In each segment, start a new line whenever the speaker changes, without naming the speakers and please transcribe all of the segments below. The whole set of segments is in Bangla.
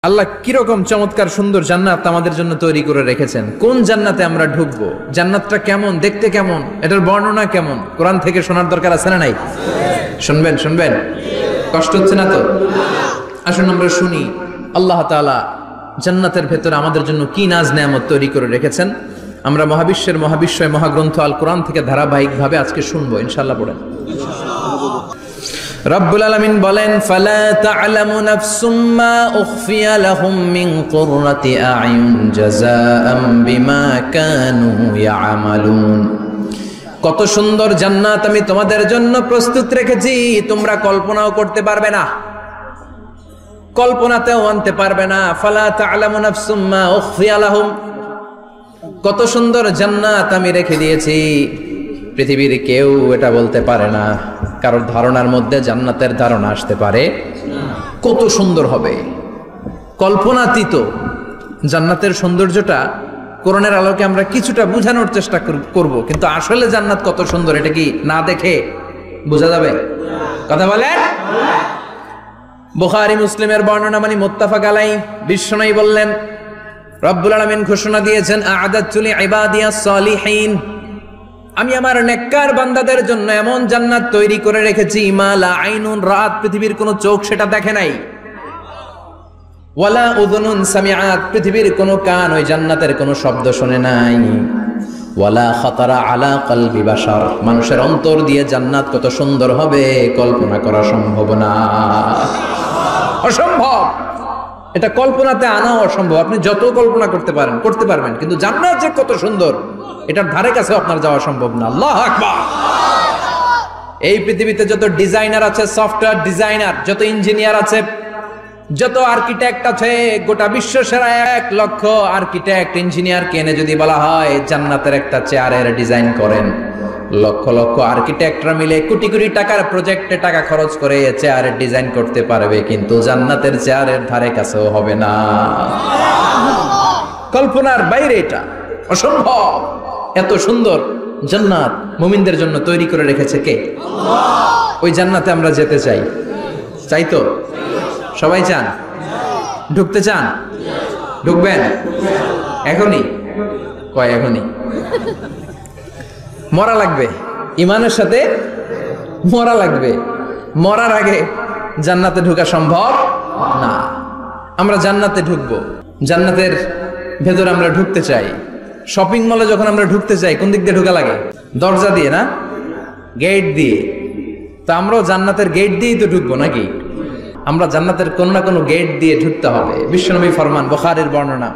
আল্লাহ কিরকম চমৎকার সুন্দর জান্নাত আমাদের জন্য তৈরি করে রেখেছেন। কোন জান্নাতে আমরা ঢুকবো, জান্নাতটা কেমন, দেখতে কেমন, এটার বর্ণনা কেমন, কোরআন থেকে শোনার দরকার আছে না নাই? শুনবেন শুনবেন, কষ্ট হচ্ছে না তো? আসুন আমরা শুনি আল্লাহ তাআলা জান্নাতের ভেতরে আমাদের জন্য কি নাজ নেয়ামত তৈরি করে রেখেছেন। আমরা মহাবিশ্বের মহাবিশ্বয় মহাগ্রন্থ আল কোরআন থেকে ধারাবাহিকভাবে আজকে শুনবো ইনশাআল্লাহ। পড়েন। রব্বুল আলামিন বলেন, ফালা তা'লামু নাফসুম মা উখফিয়া লাহুম মিন কুররাতি আ'য়ুন জাযাআম বিমা কানু ইয়া'মালুন। কত সুন্দর জান্নাত আমি তোমাদের জন্য প্রস্তুত রেখেছি, তোমরা কল্পনাও করতে পারবে না, কল্পনাতেও আনতে পারবে না। ফালা তা'লামু নাফসুম মা উখফিয়া লাহুম, কত সুন্দর জান্নাত আমি রেখে দিয়েছি, পৃথিবীর কেউ এটা বলতে পারে না। কারোর ধারণার মধ্যে জান্নাতের ধারণা আসতে পারে কত সুন্দর হবে, কল্পনাতীত জান্নাতের সৌন্দর্যটা কোরআনের আলোকে আমরা কিছুটা বোঝানোর চেষ্টা করব, কিন্তু আসলে জান্নাত কত সুন্দর এটা কি না দেখে বোঝা যাবে? কথা বলেন। বুখারী মুসলিমের বর্ণনা মানে মুত্তাফাক আলাইহি, বিশ্বনবী বললেন, রব্বুল আলামিন ঘোষণা দিয়েছেন, আ'আদাতু লিইবাদিয়াস সালিহিন, আমি আমার নেককার বান্দাদের জন্য এমন জান্নাত তৈরি করে রেখেছি, মা লা আইনুন রাত, পৃথিবীর কোনো চোখ সেটা দেখে নাই, ওয়ালা উযুনুন সামিআত, পৃথিবীর কোনো কান ওই জান্নাতের কোনো শব্দ শুনে নাই, ওয়ালা খাতারা আলা কলবি বাশার, মানুষের অন্তর দিয়ে জান্নাত কত সুন্দর হবে কল্পনা করা সম্ভব না, অসম্ভব। এটা কল্পনাতে আনাও অসম্ভব। আপনি যত কল্পনা করতে পারবেন, কিন্তু জান্নাত যে কত সুন্দর এটার ধারে কাছে আপনার যাওয়া সম্ভব না। আল্লাহু আকবার। এই পৃথিবীতে যত ডিজাইনার আছে, সফটওয়্যার ডিজাইনার, যত ইঞ্জিনিয়ার আছে, যত আর্কিটেক্ট আছে, গোটা বিশ্ব সেরা 1 লক্ষ আর্কিটেক্ট ইঞ্জিনিয়ারকে এনে যদি বলা হয় জান্নাতের একটা চেয়ারের ডিজাইন করেন, লক্ষ লক্ষ আর্কিটেক্টরা মিলে কোটি কোটি টাকার প্রজেক্টে টাকা খরচ করে চেয়ারের ডিজাইন করতে পারবে, কিন্তু জান্নাতের চেয়ারের ধারে কাছেও হবে না। কল্পনার বাইরে, এটা অসম্ভব। এত সুন্দর জান্নাত মুমিনদের জন্য তৈরি করে রেখেছে কে? আল্লাহ। ওই জান্নাতে আমরা যেতে চাই, চাই তো? সবাই চান? ঢুকতে চান? ঢুকবেন এখনই? কয় এখনই? মরা লাগবে, ইমানের সাথে মরা লাগবে। মরার আগে জান্নাতে ঢোকা সম্ভব না। আমরা জান্নাতে ঢুকবো, জান্নাতের ভেতরে আমরা ঢুকতে চাই। শপিং মলে যখন আমরা ঢুকতে চাই কোন দিক দিয়ে ঢোকা লাগে? দরজা দিয়ে না, গেট দিয়ে। তো আমরাও জান্নাতের গেট দিয়েই তো ঢুকবো নাকি? আমরা জান্নাতের কোনো না কোনো গেট দিয়ে ঢুকতে হবে। বিশ্বনবী ফরমান, বুখারীর বর্ণনা,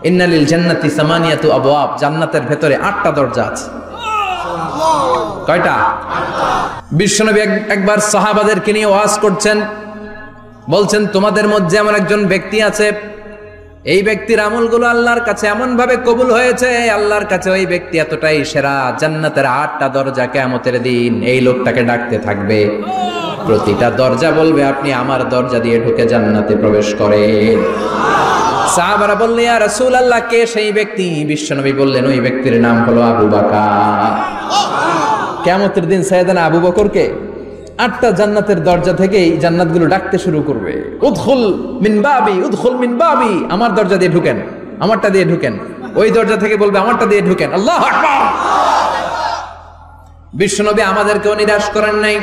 ইন্নালিল জান্নাতি সামানিয়াতু আবওয়াব, জান্নাতের ভেতরে 8টা দরজা আছে। কয়টা? বিশ্বনবী একবার সাহাবাদেরকে নিয়ে ওয়াজ করছেন, বলছেন, তোমাদের মধ্যে এমন একজন ব্যক্তি আছে, এই ব্যক্তির আমলগুলো আল্লাহর কাছে এমন ভাবে কবুল হয়েছে, আল্লাহর কাছে ওই ব্যক্তি এতটাই সেরা, জান্নাতের 8টা দরজা কিয়ামতের দিন এই লোকটাকে ডাকতে থাকবে। প্রতিটা দরজা বলবে, আপনি আমার দরজা দিয়ে ঢুকে জান্নাতে প্রবেশ করেন। সাহাবারা বললেন, ইয়া রাসূলুল্লাহ, কে সেই ব্যক্তি? বিশ্বনবী বললেন, ওই ব্যক্তির নাম হলো আবু বকর। কিয়ামতের দিন সাইয়েদনা আবু বকরকে 8টা জান্নাতের দরজা থেকেই জান্নাতগুলো ডাকতে শুরু করবে, উদখুল মিন বাবি, উদখুল মিন বাবি, আমার দরজা দিয়ে ঢুকেন, আমারটা দিয়ে ঢুকেন। ওই দরজা থেকে বলবে, আমারটা দিয়ে ঢুকেন। আল্লাহু আকবার। বিশ্বনবী আমাদেরকেও নিরাশ করেন নাই।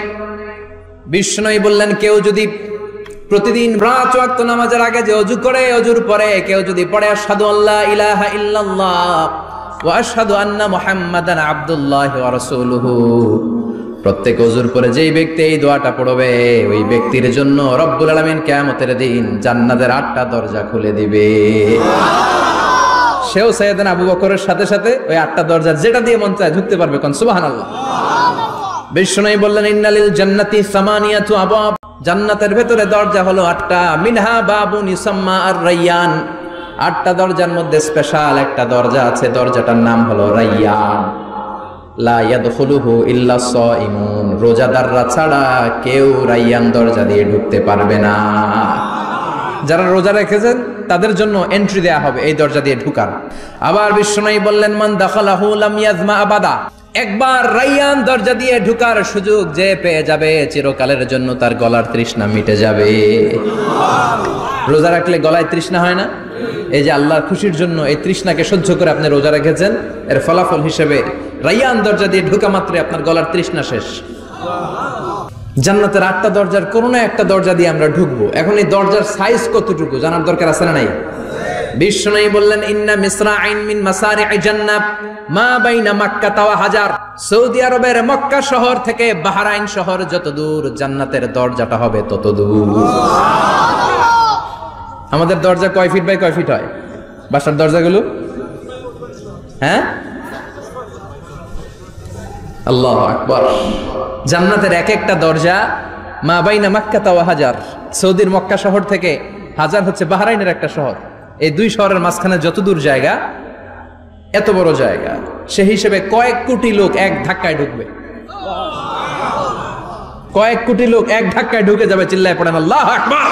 বিশ্বনবী বললেন, কেউ যদি প্রতিদিন 5 ওয়াক্ত নামাজের আগে যে ওযু করে, ওযুর পরে কেউ যদি পড়ে আশহাদু আল্লা ইলাহা ইল্লাল্লাহ ওয়া আশহাদু আন্না মুহাম্মাদান আবদুল্লাহি ওয়া রাসূলুহু, প্রত্যেক ওযুর পরে যেই ব্যক্তি এই দোয়াটা পড়বে, ওই ব্যক্তির জন্য রব্বুল আলামিন কিয়ামতের দিন জান্নাতের 8টা দরজা খুলে দিবে। সেও সাইয়েদনা আবু বকরের সাথে সাথে ওই 8টা দরজা যেটা দিয়ে মন চায় ঢুকতে পারবে। কোন সুবহানাল্লাহ। বিশ্বনবী বললেন, ইন্নালিল জান্নাতি সামানিয়াতু আবওয়াব, জান্নাতের ভেতরে দরজা হলো 8টা, মিনহা বাবুন ইউসাম্মা আর-রায়্যান, 8টা দরজার মধ্যে স্পেশাল একটা দরজা আছে, দরজাটার নাম হলো রায়্যান। লা ইয়াদখুলুহু ইল্লা সাইমুন, রোজাদাররা ছাড়া কেউ রায়্যান দরজা দিয়ে ঢুকতে পারবে না। যারা রোজা রেখেছেন তাদের জন্য এন্ট্রি দেয়া হবে এই দরজা দিয়ে ঢুকার। আবার বিশ্বনবী বললেন, মান দাখালাহু লাম ইয়াজমা আবাদা, একবার রাইয়ান দরজা দিয়ে ঢুকার সুযোগ যে পেয়ে যাবে চিরকালের জন্য তার গলার তৃষ্ণা মিটে যাবে। রোজা রাখলে গলায় তৃষ্ণা হয় না? এই যে আল্লাহর খুশির জন্য এই তৃষ্ণাকে সহ্য করে আপনি রোজা রেখেছেন, এর ফলাফল হিসেবে রাইয়ান দরজা দিয়ে ঢুকা মাত্রই আপনার গলার তৃষ্ণা শেষ। জান্নাতের 8টা দরজার কোনো না একটা দরজা দিয়ে আমরা ঢুকবো। এখন এই দরজার সাইজ কতটুকু জানার দরকার আছে না নাই? বিশ্বনবী বললেন, ইন্না মিসরাইন মিন মাসারি'i জান্নাহ মা বাইনা মাক্কা ওয়া হাজার। সৌদি আরবের মক্কা শহর থেকে বাহরাইন শহর যত দূর, জান্নাতের দরজাটা হবে তত দূর। আমাদের দরজা কয় ফিট বাই কয় ফিট হয় বাসার দরজাগুলো? হ্যাঁ, আল্লাহু আকবার। জান্নাতের এক একটা দরজা মা বাইনা মাক্কা ওয়া হাজার। সৌদির মক্কা শহর থেকে হাজার হচ্ছে বাহরাইনের একটা শহর। এই দুই শহরের মাঝখানে যত দূর জায়গা, এত বড় জায়গা, সেই হিসেবে কয়েক কোটি লোক এক ধাক্কায় ঢুকবে। কয়েক কোটি লোক এক ধাক্কায় ঢুকে যাবে। চিল্লায় পড়েন আল্লাহু আকবার।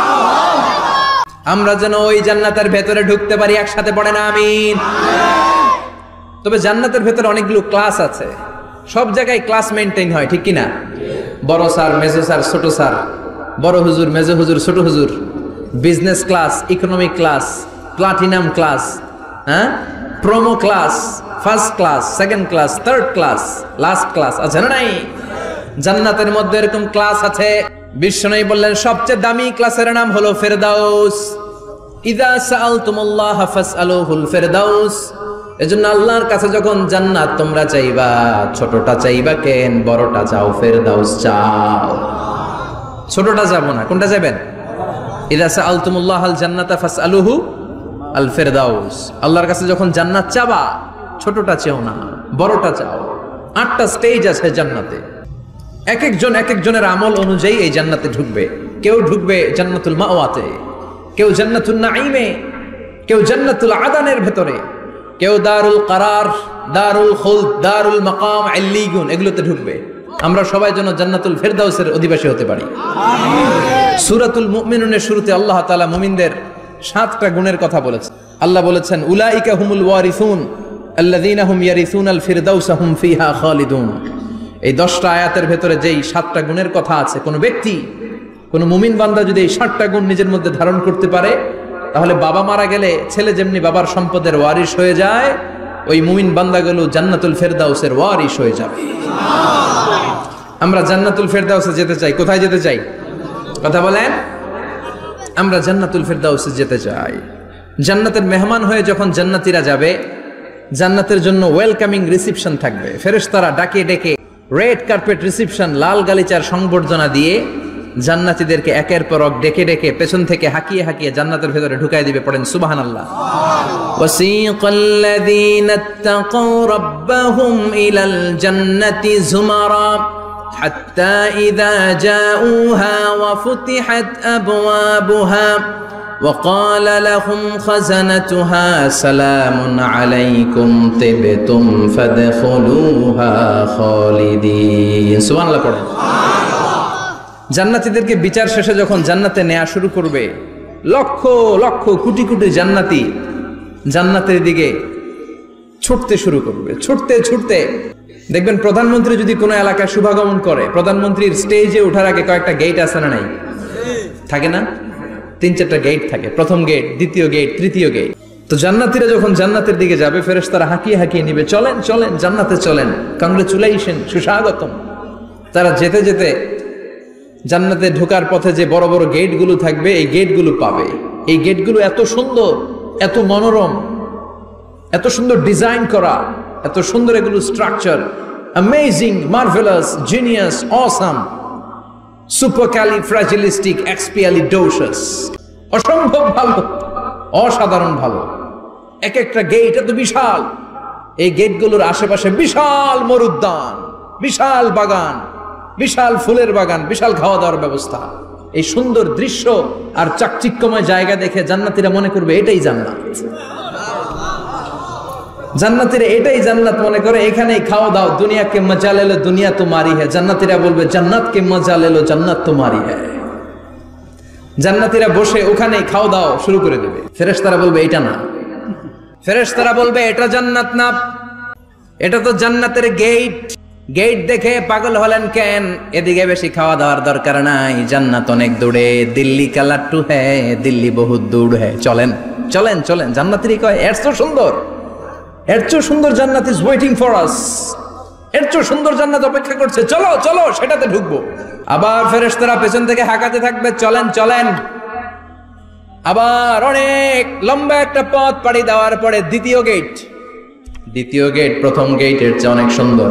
আমরা যেন ওই জান্নাতের ভেতরে ঢুকতে পারি, একসাথে পড়েন আমিন। তবে জান্নাতের ভেতরে অনেকগুলো ক্লাস আছে, সব জায়গায় ক্লাস মেনটেন হয়, ঠিক কিনা? বড় স্যার, মেজো স্যার, ছোট স্যার, বড় হুজুর, মেজো হুজুর, ছোট হুজুর, business class, economic class, platinum class, হ্যাঁ, promo class, first class, second class, third class, last class আছে না নাই? জান্নাতের মধ্যে এরকম ক্লাস আছে। বিশ্বনবী বললেন সবচেয়ে দামি ক্লাসের নাম হলো ফেরদাউস। ইযা সাআলতুমুল্লাহ ফাসআলুহুল ফেরদাউস। এজন্য আল্লাহর কাছে যখন জান্নাত তোমরা চাইবা, ছোটটা চাইবা কেন, বড়টা চাও, ফেরদাউস চাও। ছোটটা যাবো না, কোনটা যাবেন? ইযা সাআলতুমুল্লাহাল জান্নাতা ফাসআলুহু আল ফেরদাউস। আল্লাহর কাছে যখন জান্নাত চাবা, ছোটটা চেও না, বড়টা চাও। 8টা স্টেজ আছে জান্নাতে। এক একজনের আমল অনুযায়ী এই জান্নাতে ঢুকবে। কেউ ঢুকবে জান্নাতুল মাওয়াতে, কেউ জান্নাতুল নাঈমে, কেউ জান্নাতুল আদানের ভেতরে, কেউ দারুল কারার, দারুল খুলদ, দারুল মাকাম, আল্লিগুন, এগুলোতে ঢুকবে। আমরা সবাই যেন জান্নাতুল ফেরদাউসের অধিবাসী হতে পারি। সূরাতুল মুমিনুনের শুরুতে আল্লাহ তাআলা মুমিনদের 7টা গুণের কথা বলেছেন। আল্লাহ বলেছেন, উলাইকা হুমুল ওয়ারিসুন আল্লাযীনা হুম ইয়ারিসুনাল ফিরদাউসা হুম ফিহা খালিদুন। এই 10টা আয়াতের ভেতরে যেই 7টা গুণের কথা আছে, কোন ব্যক্তি, কোন মুমিন বান্দা যদি এই 7টা গুণ নিজের মধ্যে ধারণ করতে পারে, তাহলে বাবা মারা গেলে ছেলে যেমনি বাবার সম্পদের ওয়ারিশ হয়ে যায়, ওই মুমিন বান্দাগুলো জান্নাতুল ফেরদাউসের ওয়ারিশ হয়ে যাবে। আমরা জান্নাতুল ফেরদাউসে যেতে চাই। কোথায় যেতে চাই? কথা বলেন। আমরা জান্নাতুল ফেরদাউসে যেতে চাই। জান্নাতের মেহমান হয়ে যখন জান্নাতীরা যাবে, জান্নাতের জন্য ওয়েলকামিং রিসিপশন থাকবে। ফেরেশতারা ডাকে ডেকে রেড কার্পেট রিসিপশন, লাল গালিচার সংবর্ধনা দিয়ে জান্নাতীদেরকে একের পর এক ডেকে ডেকে পেছন থেকে হাঁকিয়ে হাঁকিয়ে জান্নাতের ভেতরে ঢুকাই দিবে। পড়েন সুবহানাল্লাহ। ওয়াসিকাল্লাযীনা ইত্তাকাউ রাব্বাহুম ইলাল জান্নাতি যুমারা হাত্তা ইযা জাউহা ওয়া ফুতিহাত আবওয়াবুহা وقال لهم خزنتها سلام عليكم طبتم فادخلوها خالدين। সুবহানাল্লাহ পড়েন। জান্নাতীদেরকে বিচার শেষে যখন জান্নাতে নেওয়া শুরু করবে, লক্ষ লক্ষ কোটি কোটি জান্নাতি জান্নাতের দিকে ছুটতে শুরু করবে। ছুটতে ছুটতে দেখবেন প্রধানমন্ত্রী যদি কোনো এলাকায় শুভাগমন করে, প্রধানমন্ত্রীর স্টেজে ওঠার আগে কয়েকটা গেট আছে না নাই? থাকে না? 3-4টা গেট থাকে। প্রথম গেট, দ্বিতীয় গেট, তৃতীয় গেট। তো জান্নাতীরা যখন জান্নাতের দিকে যাবে, ফেরেশতারা হাঁকিয়ে হাঁকিয়ে নিবে, চলেন চলেন জান্নাতে চলেন, কংগ্রেচুলেশন, সুস্বাগতম। তারা যেতে যেতে জান্নাতে ঢোকার পথে যে বড় বড় গেটগুলো থাকবে, এই গেটগুলো পাবে। এই গেটগুলো এত সুন্দর, এত মনোরম, এত সুন্দর ডিজাইন করা, এত সুন্দর এগুলো structure, amazing, marvellous, genius, awesome, supercalifragilisticexpialidocious, অসম্ভব ভালো, অসাধারণ ভালো। এক একটা গেট এত বিশাল। এই গেটগুলোর আশেপাশে বিশাল মরুদ্যান, বিশাল বাগান, বিশাল ফুলের বাগান, বিশাল খাওয়া দাওয়ার ব্যবস্থা। এই সুন্দর দৃশ্য আর চাকচিক্যময় জায়গা দেখে জান্নাতীরা মনে করবে এটাই জান্নাত। জান্নাতীরা এটাই জান্নাত মনে করে, এখানেই খাওয়া দাও। দুনিয়া কে মজা লেলো দুনিয়া তোমারি হ্যায়। জান্নাতীরা বলবে জান্নাত কে মজা লেলো জান্নাত তোমারি হ্যায়। জান্নাতীরা বসে ওখানেই খাওয়া দাও শুরু করে দেবে। ফেরেশতারা বলবে এটা না, ফেরেশতারা বলবে এটা জান্নাত না, এটা তো জান্নাতের গেট। গেট দেখে পাগল হলেন কেন? এদিকে বেশি খাওয়া দাওয়ার দরকার নাই, জান্নাত অনেক দূরে। দিল্লি কা লাট্টু হ্যায়, দিল্লি বহুত দূর হ্যায়। চলেন চলেন চলেন। জান্নাতেরই কয় এর চেয়ে সুন্দর, এর চেয়ে সুন্দর জান্নাত ইজ ওয়েটিং ফর আস। এর চেয়ে সুন্দর জান্নাত অপেক্ষা করছে, চলো চলো সেটাতে ঢুকবো। আবার ফেরেশতারা পেছন থেকে হাঁকাতে থাকবে, চলেন চলেন। আবার অনেক লম্বা একটা পথ পাড়ি দেওয়ার পরে দ্বিতীয় গেট প্রথম গেটের চেয়ে অনেক সুন্দর।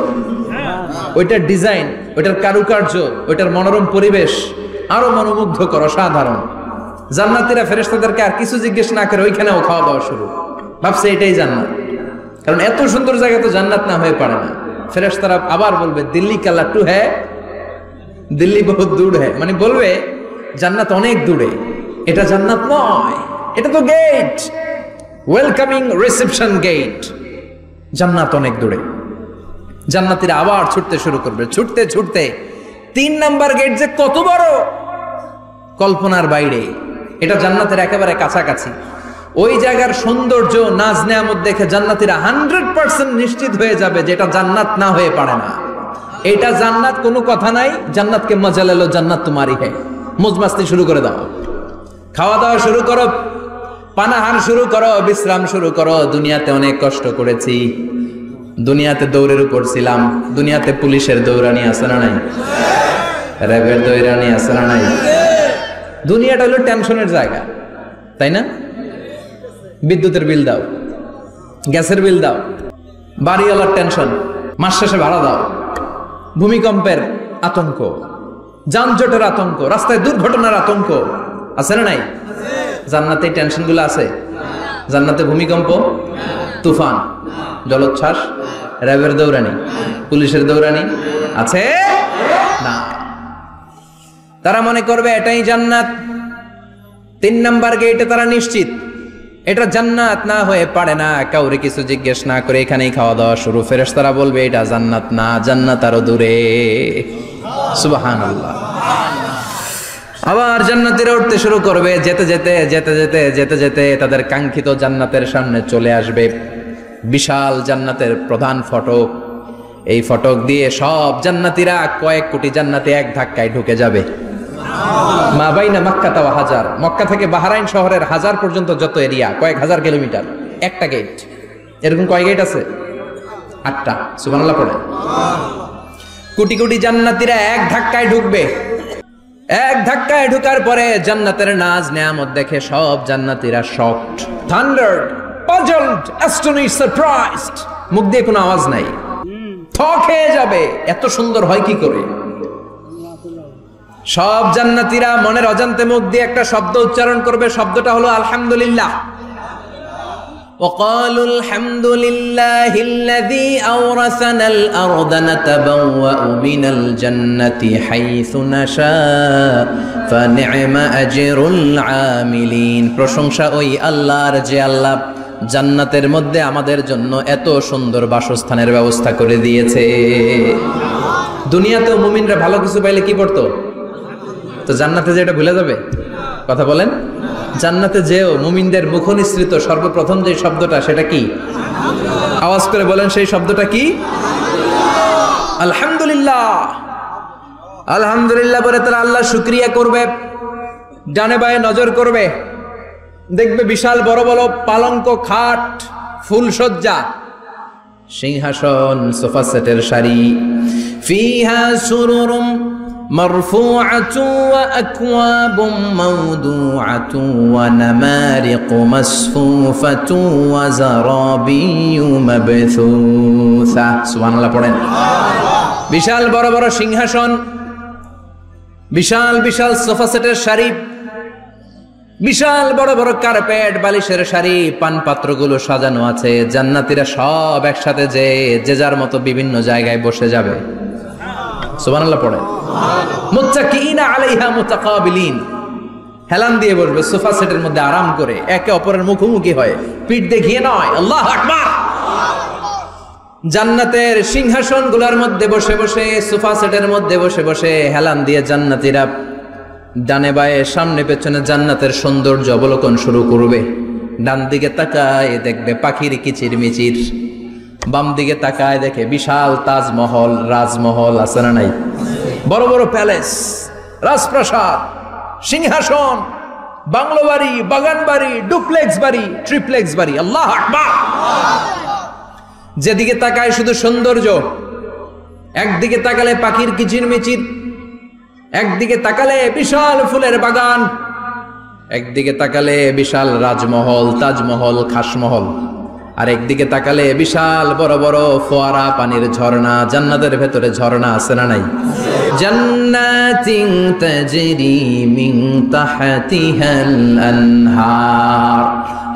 ওইটার ডিজাইন, ওইটার কারুকার্য, ওইটার মনোরম পরিবেশ আরো মনোমুগ্ধকর, অসাধারণ। জান্নাতীরা ফেরেশতাদেরকে আর কিছু জিজ্ঞেস না করে ওইখানেও খাওয়া দাওয়া শুরু। ভাবছে এটাই জান্নাত, কারণ এত সুন্দর জায়গা তো জান্নাত না হয়ে পারে না। ফেরেশতারা আবার বলবে দিল্লি কা লাট্টু হ্যায়, দিল্লি বহুত দূর হ্যায়, মানে বলবে জান্নাত অনেক দূরে, এটা জান্নাত নয়, এটা তো গেট, ওয়েলকামিং রিসেপশন গেট। জান্নাত অনেক দূরে। জান্নাতীরা আবার ছুটতে শুরু করবে, ছুটতে ছুটতে 3 নাম্বার গেট যে কত বড়, কল্পনার বাইরে। এটা জান্নাতের একেবারে কাছাকাছি। ওই জায়গার সৌন্দর্য, নাজ নেয়ামত দেখে জান্নাতীরা 100% নিশ্চিত হয়ে যাবে যে এটা জান্নাত না হয়ে পারে না। এটা জান্নাত, কোনো কথা নাই। জান্নাতকে মজা লেলো, জান্নাত তোমারই হ্যায়। মজমাস্তি শুরু করে দাও, খাওয়া দাওয়া শুরু করো, পানাহার শুরু করো, বিশ্রাম শুরু করো। দুনিয়াতে অনেক কষ্ট করেছি, দুনিয়াতে দৌড়ের উপর ছিলাম, দুনিয়াতে পুলিশের দৌড়ানি আছে না নাই, র্যাবের দৌড়ানি আছে না নাই। দুনিয়াটা হলো টেনশনের জায়গা, তাই না? বিদ্যুতের বিল দাও, গ্যাসের বিল দাও, বাড়িওয়ালার টেনশন, মাস শেষে ভাড়া দাও, ভূমিকম্পের আতঙ্ক, যানজটের আতঙ্ক, রাস্তায় দুর্ঘটনার আতঙ্ক আছে না নাই? জান্নাতে এই টেনশন গুলো আছে? জান্নাতে ভূমিকম্প, তুফান, জলোচ্ছ্বাস, র্যাবের দৌড়ানি, পুলিশের দৌড়ানি আছে না। তারা মনে করবে এটাই জান্নাত। 3 নাম্বার গেটে তারা নিশ্চিত এটা জান্নাত না হয়ে পারে না। কাউরে কিছু জিজ্ঞেস না করে এখানেই খাওয়া দাওয়া শুরু। ফেরেশতারা বলবে এটা জান্নাত না, জান্নাত আরো দূরে। সুবহানাল্লাহ। আবার জান্নাতীরা উঠতে শুরু করবে, যেতে যেতে যেতে যেতে যেতে যেতে তাদের কাঙ্ক্ষিত জান্নাতের সামনে চলে আসবে। বিশাল জান্নাতের প্রধান ফটক। এই ফটক দিয়ে সব জান্নাতীরা, কয়েক কোটি জান্নাতে এক ধাক্কায় ঢুকে যাবে। মা বাইনা মক্কা ওয়া হাজার, মক্কা থেকে বাহরাইন শহরের হাজার পর্যন্ত যত এরিয়া, কয়েক হাজার কিলোমিটার, একটা গেট। এরকম কয় গেট আছে? 8টা। সুবহানাল্লাহ পড়ে। কোটি কোটি জান্নাতীরা এক ধাক্কায় ঢুকবে। এক ধাক্কায় ঢুকার পরে জান্নাতের নাজ নেয়ামত দেখে সব জান্নাতীরা শকড, থান্ডার্ড, পাজলড, অ্যাস্টনিশড, সারপ্রাইজড। মুখ দিয়ে কোনো আওয়াজ নাই, থক হয়ে যাবে, এত সুন্দর হয় কি করে। সব জান্নাতীরা মনের অজান্তে মুখ দিয়ে একটা শব্দ উচ্চারণ করবে, শব্দটা হলো আলহামদুলিল্লাহ। وقالوا الحمد لله الذي أورثنا الأرض نتبوأ من الجنة حيث نشاء فنعم أجر العاملين। প্রশংসা ওই আল্লাহর যে আল্লাহ জান্নাতের মধ্যে আমাদের জন্য এত সুন্দর বাসস্থানের ব্যবস্থা করে দিয়েছে। দুনিয়াতেও মুমিনরা ভালো কিছু পাইলে কি করতো? তো জান্নাতে যে এটা ভুলে যাবে? কথা বলেন। জান্নাতে যেও মুমিনদের মুখ নিঃসৃত সর্বপ্রথম যে শব্দটা, সেটা কি? আওয়াজ করে বলেন, সেই শব্দটা কি? আলহামদুলিল্লাহ। আলহামদুলিল্লাহ বলে তারা আল্লাহ শুকরিয়া করবে, ডানে বায়ে নজর করবে, দেখবে বিশাল বড় বড় পালঙ্ক, খাট, ফুলসজ্জা, সিংহাসন, সোফা সেটের সারি। ফিহা সুরুরুম মারফুআতু ওয়া আকওয়াবুম মাওদুআতু ওয়া নামারিকু মাসফুফাতু ওয়া যারাবিয়্যু মাবথুসা। সুবহানাল্লাহ পড়েন। বিশাল বড় বড় সিংহাসন, বিশাল বিশাল সোফা সেটের সারি, বিশাল বড় বড় কার্পেট, বালিশের সারি, পানপাত্রগুলো সাজানো আছে। জান্নাতীরা সব একসাথে যে যার মতো বিভিন্ন জায়গায় বসে যাবে। সুবহানাল্লাহ পড়ে। মুত্তাকিইনা আলাইহা মুতাকাবিলিন, হেলান দিয়ে বসবে সোফা সেটের মধ্যে আরাম করে, একে অপরের মুখোমুখি হয়ে, পিঠ দেখিয়ে নয়। আল্লাহু আকবার। জান্নাতের সিংহাসনগুলোর মধ্যে বসে বসে, সোফা সেটের মধ্যে বসে বসে হেলান দিয়ে জান্নাতীরা ডানে বায়ে, সামনে পেছনে জান্নাতের সৌন্দর্য অবলোকন শুরু করবে। ডান দিকে তাকায় দেখবে পাখির কিচির মিচির, বাম দিকে তাকায় দেখে বিশাল তাজমহল, রাজমহল আছে না নাই? বড় বড় প্যালেস, রাজপ্রাসাদ, সিংহাসন, বাংলো বাড়ি, বাগান বাড়ি, ডুপ্লেক্স বাড়ি, ট্রিপ্লেক্স বাড়ি। আল্লাহু আকবার। যেদিকে তাকায় শুধু সৌন্দর্য। একদিকে তাকালে পাখির কিচিরমিচির, একদিকে তাকালে বিশাল ফুলের বাগান, একদিকে তাকালে বিশাল রাজমহল, তাজমহল, খাসমহল, আর একদিকে তাকালে বিশাল বড় বড় ফোয়ারা, পানির ঝর্ণা। জান্নাতের ভেতরে ঝর্ণা আছে না নাই? জান্নাতিন তাজরি মিন তাহতিহাল আনহার।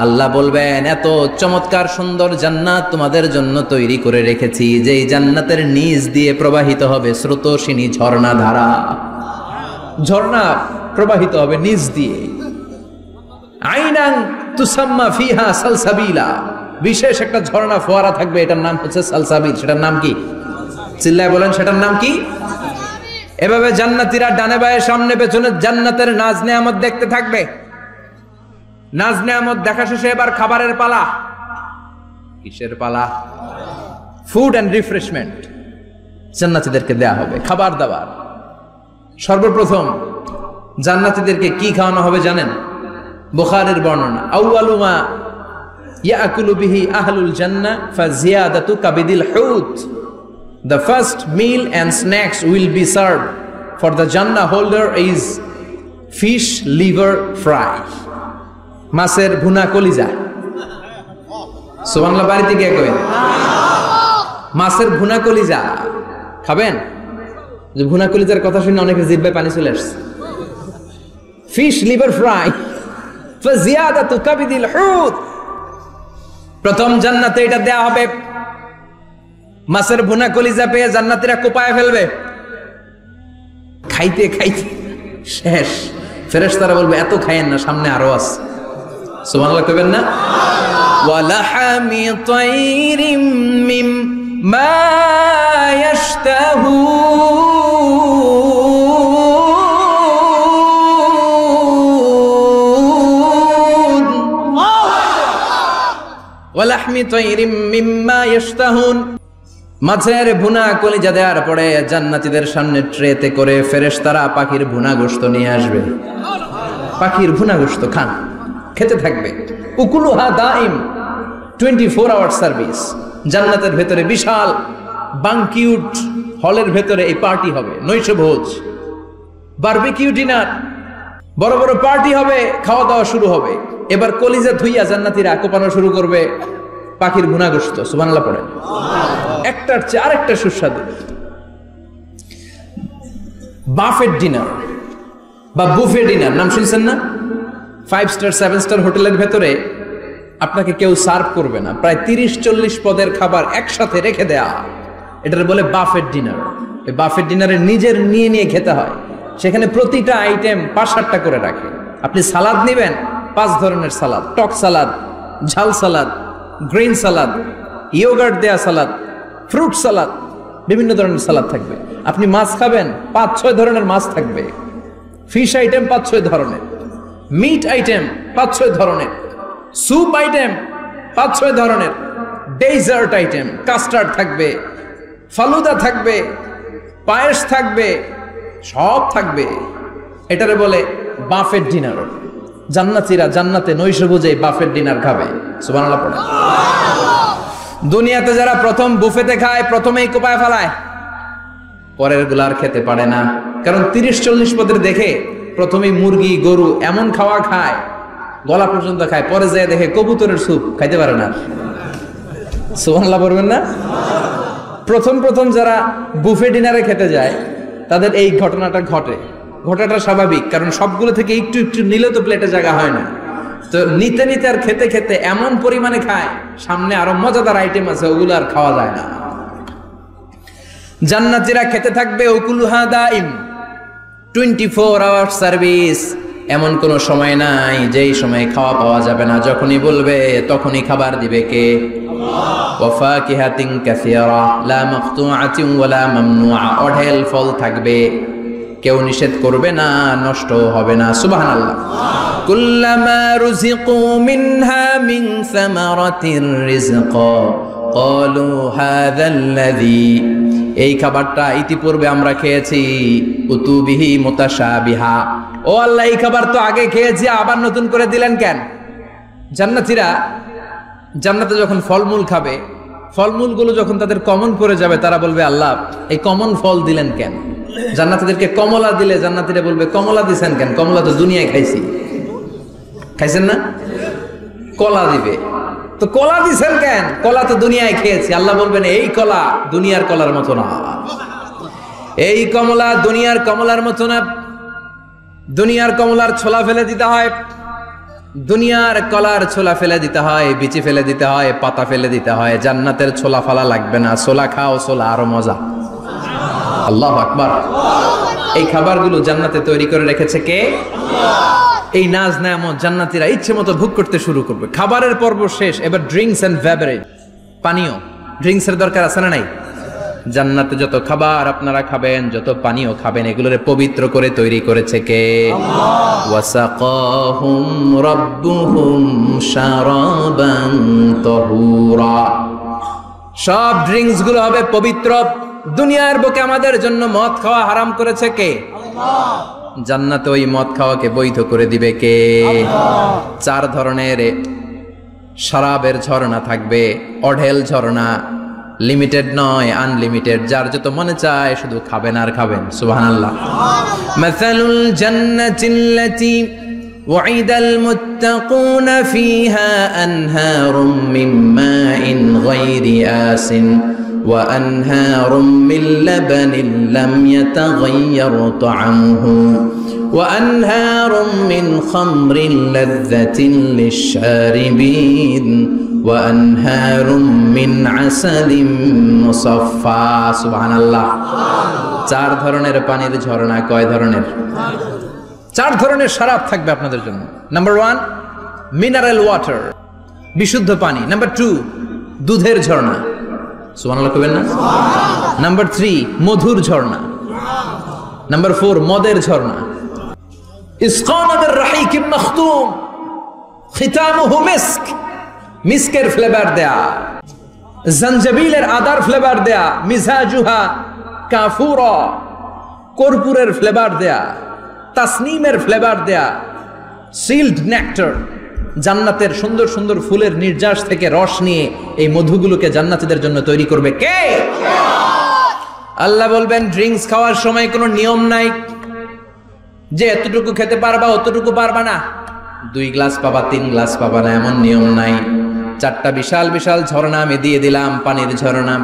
আল্লাহ বলবেন, এত চমৎকার সুন্দর জান্নাত তোমাদের জন্য তৈরি করে রেখেছি, যেই জান্নাতের নিচ দিয়ে প্রবাহিত হবে স্রোতস্বিনী ঝর্ণা ধারা। ঝর্ণা প্রবাহিত হবে নিচ দিয়ে। আইনান তুসাম্মা ফিহা সালসাবিলা। বিশেষ একটা ঝর্ণা ফোয়ারা থাকবে, এটার নাম হচ্ছে সালসাবিল। সেটার নাম কি? চিল্লায় বলেন, সেটার নাম কি? এভাবে জান্নাতীরা ডানে বায়ে সামনে পেছনে জান্নাতের নাজ নেয়ামত দেখতে থাকবে। নাজ নেয়ামত দেখা শেষে এবার খাবারের পালা। কিসের পালা? ফুড এন্ড রিফ্রেশমেন্ট জান্নাতীদেরকে দেয়া হবে, খাবার দাবার। সর্বপ্রথম জান্নাতীদেরকে কি খাওয়ানো হবে জানেন? বুখারীর বর্ণনা, আউয়ালু মা ইয়াকুলু বিহি আহলুল জান্নাহ ফাজিয়াদাতু কাবিদিল হুত। The first meal and snacks will be served for the Jannah holder is fish liver fry. মাছের ভুনা কলিজা। সুবহানাল্লাহ, বাড়িতে গিয়ে কইবেন মাছের ভুনা কলিজা খাবেন। যে ভুনা কলিজার কথা শুনে অনেকের জিহ্বায় পানি চলে আসছে। ফিশ লিভার ফ্রাই ফাজিয়াদাতু কাবিদিল হুত। প্রথম জান্নাতে এটা দেয়া হবে। মাছের ভুনা কলিজা পেয়ে জান্নাতীরা কোপায় ফেলবে। খাইতে খাইতে শেষ। ফেরেশতারা বলবে, এত খাইয়েন না, সামনে আরো আছে। সুবহানাল্লাহ কইবেন না? ওয়ালাহামি তাইরিম মিম্মা ইয়াশতাহুন। ওয়ালাহমি তাইরিম মিম্মা ইয়াশতাহুন। মাছের ভুনা কলিজা দেওয়ার পরে জান্নাতীদের সামনে ট্রেতে করে ফেরেশতারা পাখির ভুনা গোশত নিয়ে আসবে। পাখির ভুনা গোশত খান, খেতে থাকবে। উকুলুহা দাইম, 24 আওয়ার সার্ভিস। জান্নাতের ভেতরে বিশাল বানকিউট হলের ভেতরে এই পার্টি হবে, নৈশভোজ, বারবিকিউ ডিনার, বড় বড় পার্টি হবে, খাওয়া দাওয়া শুরু হবে। এবার কলিজা ধুইয়া জান্নাতীরা কোপানো শুরু করবে পাখির ভুনা গোশত। সুবহানাল্লাহ পড়ে। একটার চেয়ে আরেকটা সুস্বাদু। বাফেট ডিনার বা বুফে ডিনার নাম শুনছেন না? 5 স্টার 7 স্টার হোটেলের ভেতরে আপনাকে কেউ সার্ভ করবে না, প্রায় 30-40 পদের খাবার একসাথে রেখে দেয়া। এটার বলে বাফেট ডিনার। এই বাফেট ডিনারে নিজের নিয়ে নিয়ে খেতে হয়। সেখানে প্রতিটা আইটেম 5-7টা করে রাখে। আপনি সালাদ নেবেন, 5 ধরনের সালাদ, টক সালাদ, ঝাল সালাদ, গ্রিন সালাদ, ইয়োগার্ট দেয়া সালাদ, ফ্রুট সালাদ, বিভিন্ন ধরনের সালাদ থাকবে। আপনি মাছ খাবেন, 5-6 ধরনের মাছ থাকবে। ফিশ আইটেম 5-6 ধরনের, মিট আইটেম 5-6 ধরনের, স্যুপ আইটেম 5-6 ধরনের, ডেজার্ট আইটেম, কাস্টার্ড থাকবে, ফালুদা থাকবে, পায়েস থাকবে, সব থাকবে। এটারে বলে বাফেট ডিনার। জান্নাতীরা জান্নাতে নৈশভোজে বাফেট ডিনার খাবে। সুবহানাল্লাহ পড়ে। দুনিয়াতে যারা প্রথম বুফেতে খায়, প্রথমেই কোপায় ফেলায়, পরের গুলার খেতে পারে না। কারণ 30-40 পদের দেখে প্রথমেই মুরগি, গরু এমন খাওয়া খায়, গলা পর্যন্ত খায়, পরে যায় দেখে কবুতরের স্যুপ খাইতে পারে না। সুবহানাল্লাহ পড়বেন না? প্রথম যারা বুফে ডিনারে খেতে যায় তাদের এই ঘটনাটা ঘটে। ঘটাটা স্বাভাবিক, কারণ সবগুলো থেকে একটু একটু নিলে তো প্লেটে জায়গা হয় না। তো নিতে নিতে আর খেতে খেতে এমন পরিমাণে খায়, সামনে আরো মজাদার আইটেম আছে, ওগুলো আর খাওয়া যায় না। জান্নাতীরা খেতে থাকবে উকুলুহা দাইম, 24 আওয়ার সার্ভিস। এমন কোন সময় নাই যেই সময় খাওয়া পাওয়া যাবে না। যখনই বলবে তখনই খাবার দিবে কে? আল্লাহ। ওয়া ফাকিহাতিন কাসীরা লা মাকতুআতিন ওয়ালা মামনুআ। অঢেল ফল থাকবে, কেউ নিষেধ করবে না, নষ্ট হবে না। সুবহানাল্লাহ। কুল্লামা রুজিকু মিনহা মিন সামারাতির রিজকা ক্বালু হাযাল্লাযী, এই খাবারটা ইতিপূর্বে আমরা খেয়েছি, উতুবিহি মুতাশাবিহা, ও আল্লাহ এই খাবার তো আগে খেয়েছি, আবার নতুন করে দিলেন কেন? জান্নাতীরা জান্নাতে যখন ফলমূল খাবে, ফলমূলগুলো যখন তাদের কমন পড়ে যাবে, তারা বলবে আল্লাহ এই কমন ফল দিলেন কেন? জান্নাতীদেরকে কমলা দিলে জান্নাতীরা বলবে কমলা দিছেন কেন? কমলা তো দুনিয়ায় খাইছি। খাইছেন না? কলা দিবে, তো কলা দিছেন কেন? কলা তো দুনিয়ায় খেয়েছি। আল্লাহ বলবেন এই কলা দুনিয়ার কলার মতো না, এই কমলা দুনিয়ার কমলার মতো না। দুনিয়ার কমলার ছোলা ফেলে দিতে হয়, দুনিয়ার কলার ছোলা ফেলে দিতে হয়, বিচি ফেলে দিতে হয়, পাতা ফেলে দিতে হয়। জান্নাতের ছোলা ফালা লাগবে না, ছোলা খাও, ছোলা আরো মজা। আল্লাহু আকবার। এই খাবারগুলো জান্নাতে তৈরি করে রেখেছে কে? এই নাজ নেয়ামত জান্নাতীরা ইচ্ছে মতো ভোগ করতে শুরু করবে। খাবারের পর্ব শেষ, এবার ড্রিঙ্কস এন্ড বেভারেজ, পানীয়। ড্রিঙ্কস এর দরকার আছে না নাই? জান্নাতে যত খাবার আপনারা খাবেন, যত পানীয় খাবেন, এগুলোরে পবিত্র করে তৈরি করেছে কে? আল্লাহ। ওয়াসাকাহুম রাব্বুহুম শারাবান তাহুরা। সব ড্রিঙ্কস গুলো হবে পবিত্র। দুনিয়ার বুকে আমাদের জন্য মদ খাওয়া হারাম করেছে কে? আল্লাহ। জান্নাতে ওই মদ খাওয়াকে বৈধ করে দিবে কে? আল্লাহ। 4 ধরনের শরাবের ঝর্ণা থাকবে, অঢেল ঝর্ণা, লিমিটেড নয়, আনলিমিটেড। যার যত মনে চায় শুধু খাবেন আর খাবেন। সুবহানাল্লাহ। মাসালুল জান্নাতিল্লাতী ওয়াইদাল মুত্তাকুনা ফীহা আনহারুম মিন মাইন গায়রি আসিন ওয়া আনহারুম মিন লাবানিন লাম ইয়াতাগায়্যার তা'আমুহু ওয়া আনহারুম মিন খামরিন লাযযাতিন লিশ-শারিবিন وأنهار من عسل مصفى সুবহানাল্লাহ। 4 ধরনের পানির ঝর্ণা। কয় ধরনের? 4 ধরনের শরাব থাকবে আপনাদের জন্য। নাম্বার 1 মিনারেল ওয়াটার, বিশুদ্ধ পানি। নাম্বার 2 দুধের ঝর্ণা। সুবহানাল্লাহ কইবেন না? নাম্বার 3 মধুর ঝর্ণা। নাম্বার 4 মদের ঝর্ণা। ইসকানা বির-রাহিকিম মাখতুম খিতামুহু মিস্ক, মিস্কের ফ্লেভার দেয়া, জঞ্জাবিলের আদার ফ্লেভার দেয়া, মিজাজুহা কাফুরা, কর্পূরের ফ্লেভার দেয়া, তাসনিমের ফ্লেভার দেয়া, সিল্ড নেক্টার, জান্নাতের সুন্দর সুন্দর ফুলের নির্যাস থেকে রস নিয়ে এই মধুগুলোকে জান্নাতীদের জন্য তৈরি করবে কে? আল্লাহ বলবেন ড্রিঙ্কস খাওয়ার সময় কোনো নিয়ম নাই যে এতটুকু খেতে পারবা অতটুকু পারবা না, 2 গ্লাস পাবা 3 গ্লাস পাবা না, এমন নিয়ম নাই। 4টা বিশাল বিশাল ঝর্ণা আমি দিয়ে দিলাম। পানির ঝর্ণা,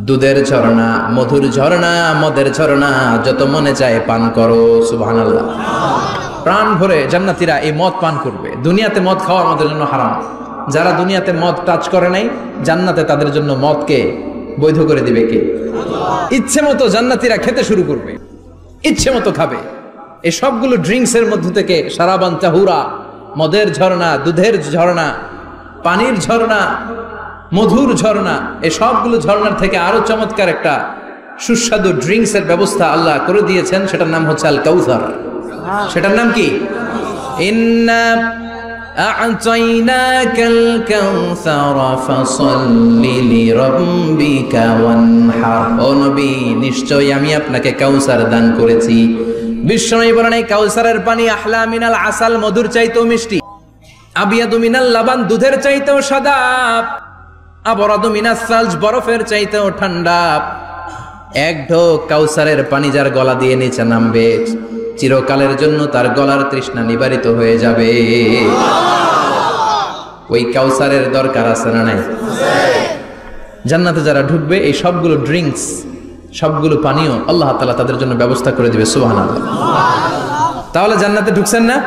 দুধের ঝর্ণা, মধুর ঝর্ণা, মদের ঝর্ণা, যত মনে চায় পান করো। সুবহানাল্লাহ। প্রাণ ভরে জান্নাতীরা এই মদ পান করবে। দুনিয়াতে মদ খাওয়া আমাদের জন্য হারাম। যারা দুনিয়াতে মদ টাচ করে নাই, জান্নাতে তাদের জন্য মদকে বৈধ করে দিবে কে? ইচ্ছে মতো জান্নাতীরা খেতে শুরু করবে, ইচ্ছে মতো খাবে। এই সবগুলো ড্রিঙ্কস এর মধ্য থেকে শারাবান তাহুরা, মদের ঝর্ণা, দুধের ঝর্ণা, পানির ঝর্ণা, মধুর ঝর্ণা, এই সবগুলো ঝর্ণার থেকে আরো চমৎকার একটা সুস্বাদু ড্রিঙ্কস এর ব্যবস্থা আল্লাহ করে দিয়েছেন। সেটার নাম হচ্ছে আল কাউসার। সেটার নাম কি? ইন্না আ'তাইনাকাল কাউসার ফাসাল্লি লিরাব্বিকা ওয়ানহার। ও নবী, নিশ্চয়ই আমি আপনাকে কাউসার দান করেছি। বিশ্বনবী বলেন এই কাউসারের পানি আহলা মিনাল আসাল, মধুর চাইতেও মিষ্টি। আবিয়াদু মিনাল লাবান, দুধের চাইতেও সাদা। আবরাদু মিনাস সালজ, বরফের চাইতেও ঠান্ডা। এক ঢোক কাউসারের পানি যার গলা দিয়ে নিচে নামবে, চিরকালের জন্য তার গলার তৃষ্ণা নিবারিত হয়ে যাবে। ওই কাউসারের দরকার আছে না নাই? জান্নাতে যারা ঢুকবে এই সবগুলো ড্রিঙ্কস, সবগুলো পানীয় আল্লাহ তাআলা তাদের জন্য ব্যবস্থা করে দিবে। সুবহানাল্লাহ। তাহলে জান্নাতে ঢুকছেন না?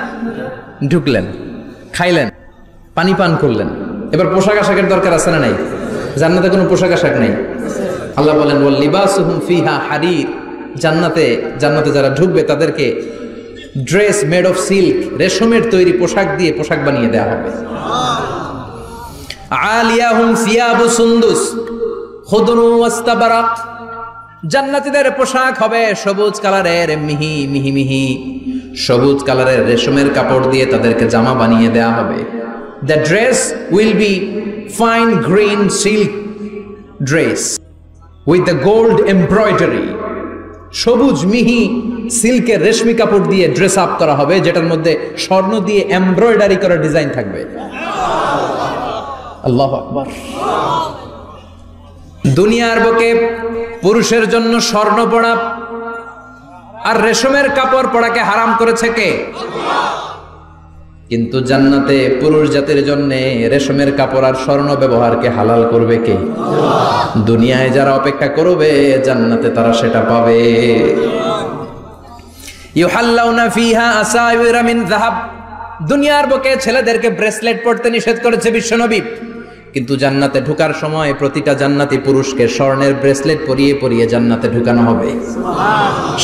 ঢুকলেন, খাইলেন, পানি পান করলেন, এবার পোশাক আশাকের দরকার আছে না নাই? জান্নাতে কোনো পোশাক আশাক নেই। আল্লাহ বলেন ওয়াল লিবাসুহুম ফিহা হারির। জান্নাতে যারা ঢুকবে তাদেরকে ড্রেস মেড অফ সিল্ক, রেশমের তৈরি পোশাক দিয়ে পোশাক বানিয়ে দেওয়া হবে। আলিয়াহুম সিয়াবু সুন্দুস খুদরু ওয়াস্তাবারাক। জান্নাতীদের পোশাক হবে সবুজ কালারের, মিহি মিহি মিহি সবুজ কালারের রেশমের কাপড় দিয়ে তাদেরকে জামা বানিয়ে দেওয়া হবে। The dress will be fine green silk dress with the gold embroidery, সবুজ মিহি সিল্কের রেশমি কাপড় দিয়ে ড্রেস আপ করা হবে, যেটার মধ্যে স্বর্ণ দিয়ে এমব্রয়ডারি করা ডিজাইন থাকবে। আল্লাহু আকবার। দুনিয়ার বুকে পুরুষের জন্য স্বর্ণ পরা আর রেশমের কাপড় পরাকে হারাম করেছে কে? কিন্তু জান্নাতে পুরুষ জাতির জন্য রেশমের কাপড় আর স্বর্ণ ব্যবহারকে হালাল করবে কে? দুনিয়ায় যারা অপেক্ষা করবে জান্নাতে তারা সেটা পাবে। ইউহাল্লাউনা ফিহা আসাইরা মিন যাহাব, দুনিয়ার বুকে ছেলেদেরকে ব্রেসলেট পরতে নিষেধ করেছে বিশ্বনবী, কিন্তু জান্নাতে ঢোকার সময় প্রতিটা জান্নাতি পুরুষকে স্বর্ণের ব্রেসলেট পরিয়ে পরিয়ে জান্নাতে ঢুকানো হবে।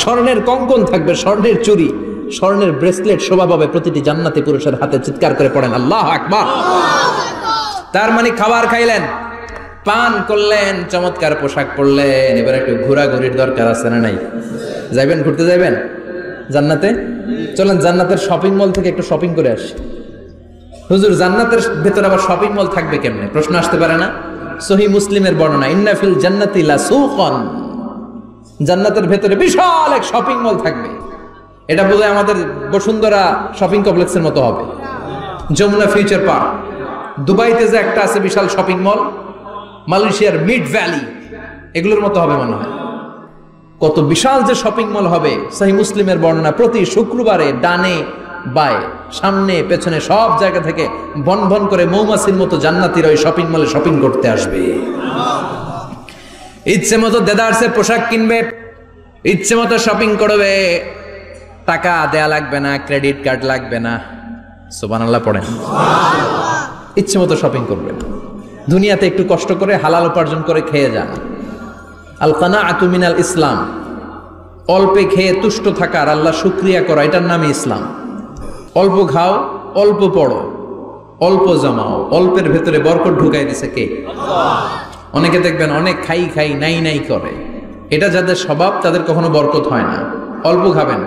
স্বর্ণের কঙ্কন থাকবে, স্বর্ণের চুড়ি, স্বর্ণের ব্রেসলেট শোভা পাবে প্রতিটি জান্নাতি পুরুষের হাতে। চিৎকার করে পড়েন আল্লাহু আকবার। তার মানে খাবার খাইলেন, পান করলেন, চমৎকার পোশাক পরলেন, এবার একটু ঘোরাঘুরির দরকার আছে না নাই? যাইবেন, ঘুরতে যাইবেন জান্নাতে? চলেন জান্নাতের শপিং মল থেকে একটু শপিং করে আসি। হুজুর জান্নাতের ভেতরে আবার শপিং মল থাকবে কেমনে? প্রশ্ন আসতে পারে না? সহিহ মুসলিমের বর্ণনা, ইন্না ফিল জান্নাতি লাসুকান, জান্নাতের ভেতরে বিশাল এক শপিং মল থাকবে। এটা বোধহয় আমাদের বসুন্ধরা শপিং কমপ্লেক্সের মতো হবে, যমুনা ফিউচার পার্ক। দুবাইতে যে একটা আছে বিশাল শপিং মল, মালয়েশিয়ার মিড ভ্যালি, এগুলোর মতো হবে মনে হয়। কত বিশাল যে শপিং মল হবে। সহিহ মুসলিমের বর্ণনা, প্রতি শুক্রবারে ডানে বায়ে সামনে পেছনে সব জায়গা থেকে ভন ভন করে মৌমাছির মতো জান্নাতীরা ওই শপিং মলে শপিং করতে আসবে। ইচ্ছে মতো দেদারসে পোশাক কিনবে, ইচ্ছে মতো শপিং করবে, টাকা দেয়া লাগবে না, ক্রেডিট কার্ড লাগবে না। সুবহানাল্লাহ পড়েন। ইচ্ছে মতো শপিং করবে। দুনিয়াতে একটু কষ্ট করে হালাল উপার্জন করে খেয়ে যান। আল কানাআতু মিনাল ইসলাম, অল্পে খেয়ে তুষ্ট থাকার, আল্লাহ শুকরিয়া করা, এটার নামই ইসলাম। অল্প খাও, অল্প পড়ো, অল্প জমাও, অল্পের ভেতরে বরকত ঢুকাই দিছে কে? অনেকে দেখবেন অনেক খাই খাই নাই নাই করে, এটা যাদের স্বভাব তাদের কখনো বরকত হয় না। অল্প খাবেন,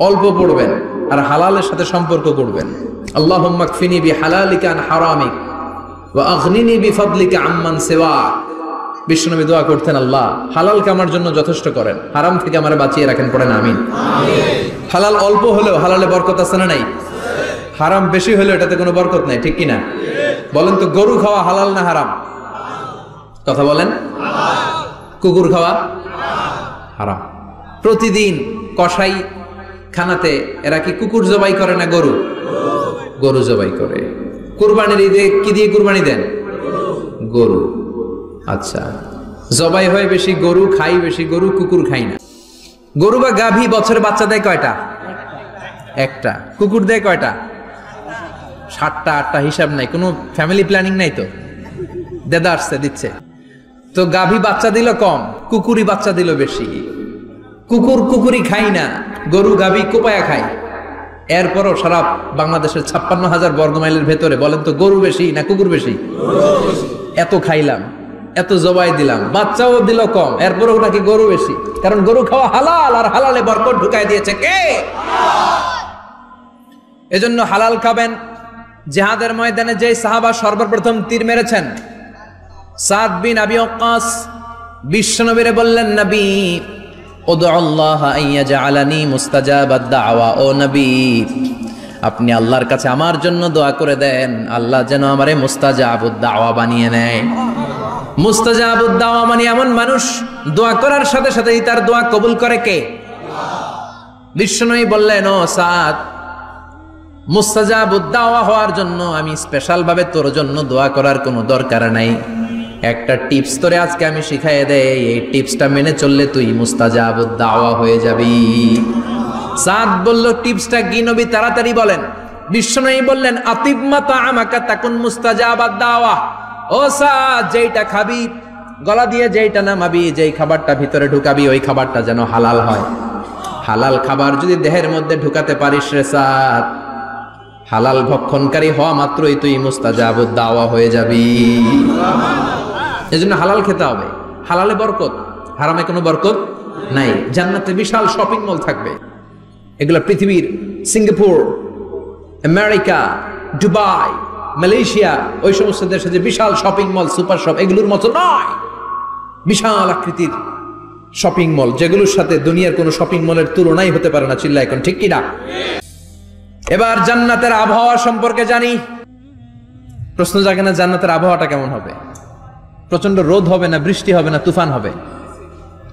অল্প পড়বেন, আর হালালের সাথে সম্পর্ক করবেন। আল্লাহুম্মা কফিনি বিহালালিকা আন হারামিক ওয়া আগনিনি বিফাদলিকা আম্মান সিওয়াক। বিশ্বনবী দোয়া করতেন, আল্লাহ হালালকে আমার জন্য যথেষ্ট করেন, হারাম থেকে আমারে বাঁচিয়ে রাখেন। পড়েন আমিন। হালাল অল্প হলেও হালালে বরকত আছে না নাই? হারাম বেশি হলেও এটাতে কোনো বরকত নাই, ঠিক কিনা? বলেন তো, গরু খাওয়া হালাল না হারাম? কথা বলেন। কুকুর খাওয়া হারাম। প্রতিদিন কসাই খানাতে এরা কি কুকুর জবাই করে না গরু? গরু জবাই করে। কুরবানির ঈদে কি দিয়ে কুরবানি দেন? গরু। আচ্ছা, জবাই হয় বেশি গরু, খাই বেশি গরু, কুকুর খাই না। গরু বা গাভী বছরে বাচ্চা দেয় কয়টা? একটা। কুকুর দেয় কয়টা? 7টা 8টা, হিসাব নাই, কোনো ফ্যামিলি প্ল্যানিং নাই তো, দেদা আসছে দিচ্ছে। তো গাভী বাচ্চা দিল কম, কুকুরি বাচ্চা দিল বেশি। কুকুর কুকুরি খাই না, গরু গাভী কোপায়া খায়। এরপরও সারা বাংলাদেশের 56,000 বর্গমাইলের ভেতরে বলেন তো, গরু বেশি না কুকুর বেশি? এত খাইলাম, এত জবাই দিলাম, বাচ্চাও দিল কম, এরপরও নাকি গরু বেশি। কারণ গরু খাওয়া হালাল, আর হালালে বরকত ঢুকাই দিয়েছে কে? এজন্য হালাল খাবেন। জিহাদের ময়দানে যে সাহাবা সর্বপ্রথম তীর মেরেছেন, সাদ বিন আবি ওয়াক্কাস, বিশ্বনবীরে বললেন, নবী উদউ আল্লাহ আইয়াজআলানি মুস্তাজাবাদ দাওয়া। ও নবী, আপনি আল্লাহর কাছে আমার জন্য দোয়া করে দেন, আল্লাহ যেন আমারে মুস্তাজাবুদ দাওয়া বানিয়ে নেয়। মুস্তাজাবুদ দাওয়া মানে এমন মানুষ দোয়া করার সাথে সাথেই তার দোয়া কবুল করে কে? বিশ্বনবী বললেন, ও সাদ, মুস্তাজাবুদ দাওয়া হওয়ার জন্য আমি স্পেশাল ভাবে তোর জন্য দোয়া করার কোনো দরকার নাই। একটা টিপস তোরে আজকে আমি শিখাই দেই, এই টিপসটা মেনে চললে তুই মুস্তাজাবুদ দাওয়া হয়ে যাবি। সাদ বলল, টিপসটা কি নবী? তাড়াতাড়ি বলেন। বিশ্বনবী বললেন, আতিব মা তাআমাকা তাকুন মুস্তাজাবাদ দাওয়া। ও সাদ, যেইটা খাবি, গলা দিয়ে যেইটা নামাবি, যেই খাবারটা ভিতরে ঢুকাবি, ওই খাবারটা যেন হালাল হয়। হালাল খাবার যদি দেহের মধ্যে ঢুকাতে পারিস রে সাদ, হালাল ভক্ষণকারী হওয়া মাত্রই তুই মুস্তাজাবুদ দাওয়া হয়ে যাবি। এজন্য হালাল খেতে হবে। হালালে বরকত, হারামে কোনো বরকত নাই। জান্নাতে বিশাল শপিং মল থাকবে, এগুলো পৃথিবীর সিঙ্গাপুর, আমেরিকা, দুবাই, মালয়েশিয়া, ওই সমস্ত দেশে যে বিশাল শপিং মল, সুপার শপ, এগুলোর মতো নয়। বিশাল আকৃতির শপিং মল, যেগুলোর সাথে দুনিয়ার কোনো শপিং মলের তুলনাই হতে পারে না। চিল্লা এখন ঠিক কিনা? এবার জান্নাতের আবহাওয়া সম্পর্কে জানি। প্রশ্ন জাগে না জান্নাতের আবহাওয়াটা কেমন হবে? প্রচন্ড রোদ হবে না বৃষ্টি হবে না তুফান হবে?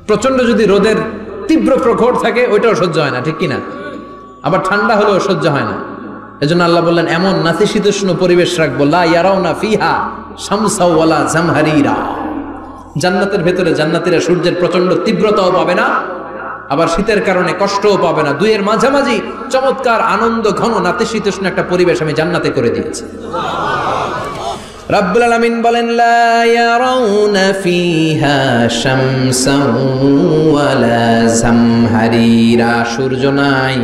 প্রচন্ড যদি রোদের তীব্র প্রখর থাকে ওইটাও সহ্য হয় না, ঠিক কিনা? আবার ঠান্ডা হলেও সহ্য হয় না। এজন্য আল্লাহ বললেন এমন নাতিশীতোষ্ণ পরিবেশ রাখবো, লা ইয়ারাউনা ফিহা শামসা ওয়ালা জামহারিরা। জান্নাতের ভেতরে জান্নাতীরা সূর্যের প্রচন্ড তীব্রতাও পাবে না, আবার শীতের কারণে কষ্টও পাবে না। দুইয়ের মাঝামাঝি চমৎকার আনন্দ ঘন নাতিশীতোষ্ণ একটা পরিবেশ আমি জান্নাতে করে দিয়েছি। রাব্বুল আলামিন বলেন লা ইয়ারাউনা ফিহা শামসান ওয়ালা জামহারিরা। সূর্য নাই,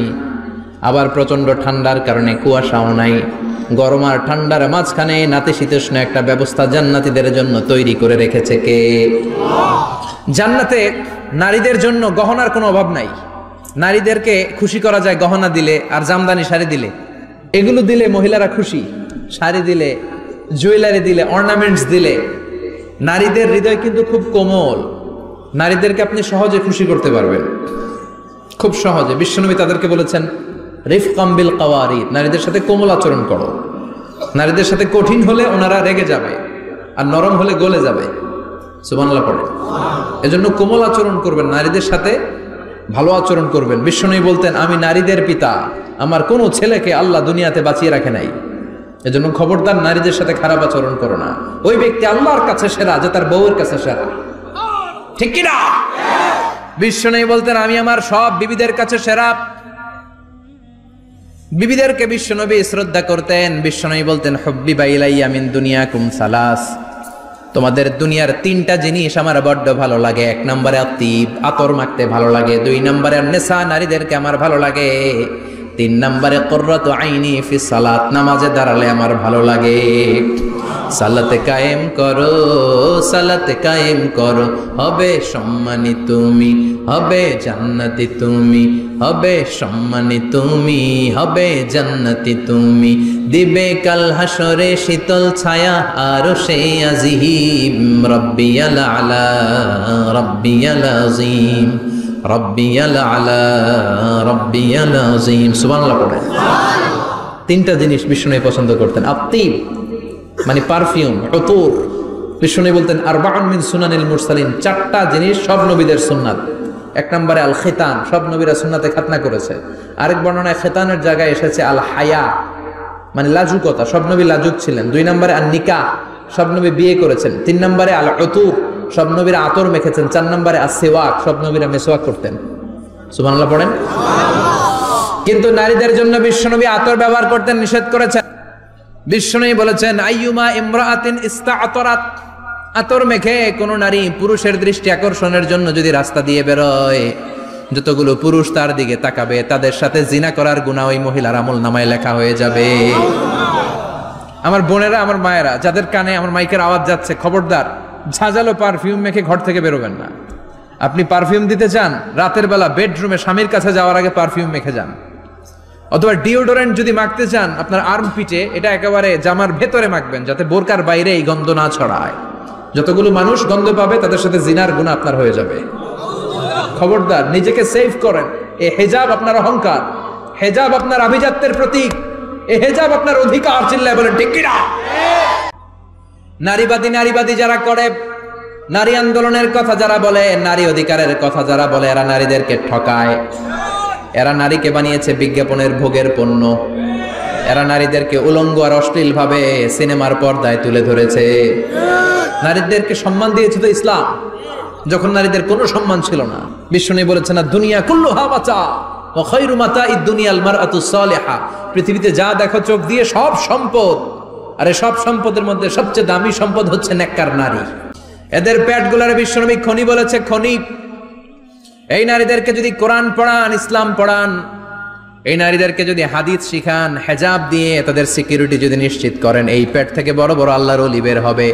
আবার প্রচন্ড ঠান্ডার কারণে কুয়াশাও নাই। গরম আর ঠান্ডার মাঝখানে নাতিশীতোষ্ণ একটা ব্যবস্থা জান্নাতীদের জন্য তৈরি করে রেখেছে কে? জান্নাতে নারীদের জন্য গহনার কোনো অভাব নাই। নারীদেরকে খুশি করা যায় গহনা দিলে আর জামদানি শাড়ি দিলে। এগুলো দিলে মহিলারা খুশি। শাড়ি দিলে, জুয়েলারি দিলে, অর্নামেন্টস দিলে। নারীদের হৃদয় কিন্তু খুব কোমল। নারীদেরকে আপনি সহজে খুশি করতে পারবেন, খুব সহজে। বিশ্বনবী তাদেরকে বলেছেন রিফকাম বিল কাওয়ারিদ, নারীদের সাথে কোমল আচরণ করো। নারীদের সাথে কঠিন হলে ওনারা রেগে যাবে, আর নরম হলে গলে যাবে। সুবহানাল্লাহ পড়ে। এজন্য কোমল আচরণ করবেন, নারীদের সাথে ভালো আচরণ করবেন। বিশ্বনবী বলতেন আমি নারীদের পিতা, আমার কোনো ছেলেকে আল্লাহ দুনিয়াতে বাঁচিয়ে রাখে নাই। এজন্য খবরদার নারীদের সাথে খারাপ আচরণ করো না। ওই ব্যক্তি আল্লাহর কাছে সেরা যে তার বউয়ের কাছে সেরা, ঠিক কিনা? বিশ্বনবী বলতেন আমি আমার সব বিবিদের কাছে সেরা। বিবিদেরকে বিশ্বনবী শ্রদ্ধা করতেন। বিশ্বনবী বলতেন হুব্বিবা ইলাইয়া মিন দুনিয়াকুম সালাস, তোমাদের দুনিয়ার তিনটা জিনিস আমার বড্ড ভালো লাগে। এক নম্বরে আতিব, আতর মাখতে ভালো লাগে। দুই নম্বরে নেশা, নারীদেরকে আমার ভালো লাগে। তিন নম্বরে কুররাতু আইনি ফি সালাত, নামাজে দাঁড়ালে আমার ভালো লাগে। সালাতে কায়েম করো, সালাতে কায়েম করো, হবে সম্মানী তুমি, হবে জান্নাতি তুমি, হবে সম্মানী তুমি, হবে জান্নাতি তুমি। দিবে কাল হাসরে শীতল ছায়া আরশে আজিম। রব্বিয়াল আলা, রব্বিয়াল আযীম, রব্বিয়াল আলা, রব্বিয়াল আযীম। সুবহানাল্লাহ পড়েন। তিনটা জিনিস বিষ্ণু পছন্দ করতেন। আতিব মানে পারফিউম, উতুর। বিষ্ণু বলতেন আরবাউন মিন সুনানিল মুরসালিন, চারটা জিনিস সব নবীদের সুন্নাত। এক নম্বরে আল খিতান, সব নবীরা সুন্নাতে খাতনা করেছে। আরেক বর্ণনায় খিতানের জায়গায় এসেছে আল হায়া মানে লাজুকতা, সব নবী লাজুক ছিলেন। দুই নম্বরে আল নিকাহ, সব নবী বিয়ে করেছেন। তিন নম্বরে আল উতুর, সব নবীরা আতর মেখেছেন। চার নম্বরে আসওয়াক, সব নবীরা মেসওয়াক করতেন। সুবহানাল্লাহ পড়েন। কিন্তু নারীদের জন্য বিশ্বনবী আতর ব্যবহার করতে নিষেধ করেছেন। বিশ্বনবী বলেছেন আইয়ুমা ইমরাআতিন ইস্তাআতরাত, আতর মেখে কোন নারী পুরুষের দৃষ্টি আকর্ষণের জন্য যদি রাস্তা দিয়ে বেরোয়, যতগুলো পুরুষ তার দিকে তাকাবে তাদের সাথে জিনা করার গুনাহ ওই মহিলার আমলনামায় লেখা হয়ে যাবে। আমার বোনেরা, আমার মায়েরা, যাদের কানে আমার মাইকের আওয়াজ যাচ্ছে, খবরদার ঝাঁঝালো পারফিউম মেখে ঘর থেকে বেরোবেন না। আপনি পারফিউম দিতে চান, রাতের বেলা বেডরুমে স্বামীর কাছে যাওয়ার আগে পারফিউম মেখে যান। অথবা ডিওডোরেন্ট যদি মাখতে চান আপনার আর্ম পিটে, এটা একেবারে জামার ভেতরে মাখবেন যাতে বোরকার বাইরে এই গন্ধ না ছড়ায়। যতগুলো মানুষ গন্ধ পাবে তাদের সাথে জিনার গুনাহ আপনার হয়ে যাবে। খবরদার নিজেকে সেভ করেন। এই হিজাব আপনার অহংকার, হিজাব আপনার আভিজাত্যের প্রতীক, এই হিজাব আপনার অধিকার। চিল্লায় বলেন ঠিক কিনা? নারীবাদী যারা করে, নারী আন্দোলনের কথা যারা বলে, নারী অধিকারের কথা যারা বলে, এরা নারীদেরকে ঠকায়। এরা নারীকে বানিয়েছে বিজ্ঞাপনের ভোগের পণ্য। এরা নারীদেরকে উলঙ্গ আর অশ্লীল ভাবে সিনেমার পর্দায় তুলে ধরেছে। নারীদেরকে সম্মান দিয়েছে তো ইসলাম, যখন নারীদের কোনো সম্মান ছিল না। বিষ্ণু বলেছেন না দুনিয়া কুল্লুহা মাতা ওয়া খায়রু মাতা'id দুনিয়াল মারআতু সালিহা, পৃথিবীতে যা দেখো চোখ দিয়ে সব সম্পদ, আর এই সব সম্পদের মধ্যে সবচেয়ে দামি সম্পদ হচ্ছে নেককার নারী। এদের পেটগুলার বিশ্বনবী খনি বলেছে, খনি। এই নারীদেরকে যদি কোরআন পড়ান, ইসলাম পড়ান, এই নারীদেরকে যদি হাদিস শিখান, হেজাব দিয়ে তাদের সিকিউরিটি যদি নিশ্চিত করেন, এই পেট থেকে বড় বড় আল্লাহর ওলি বের হবে,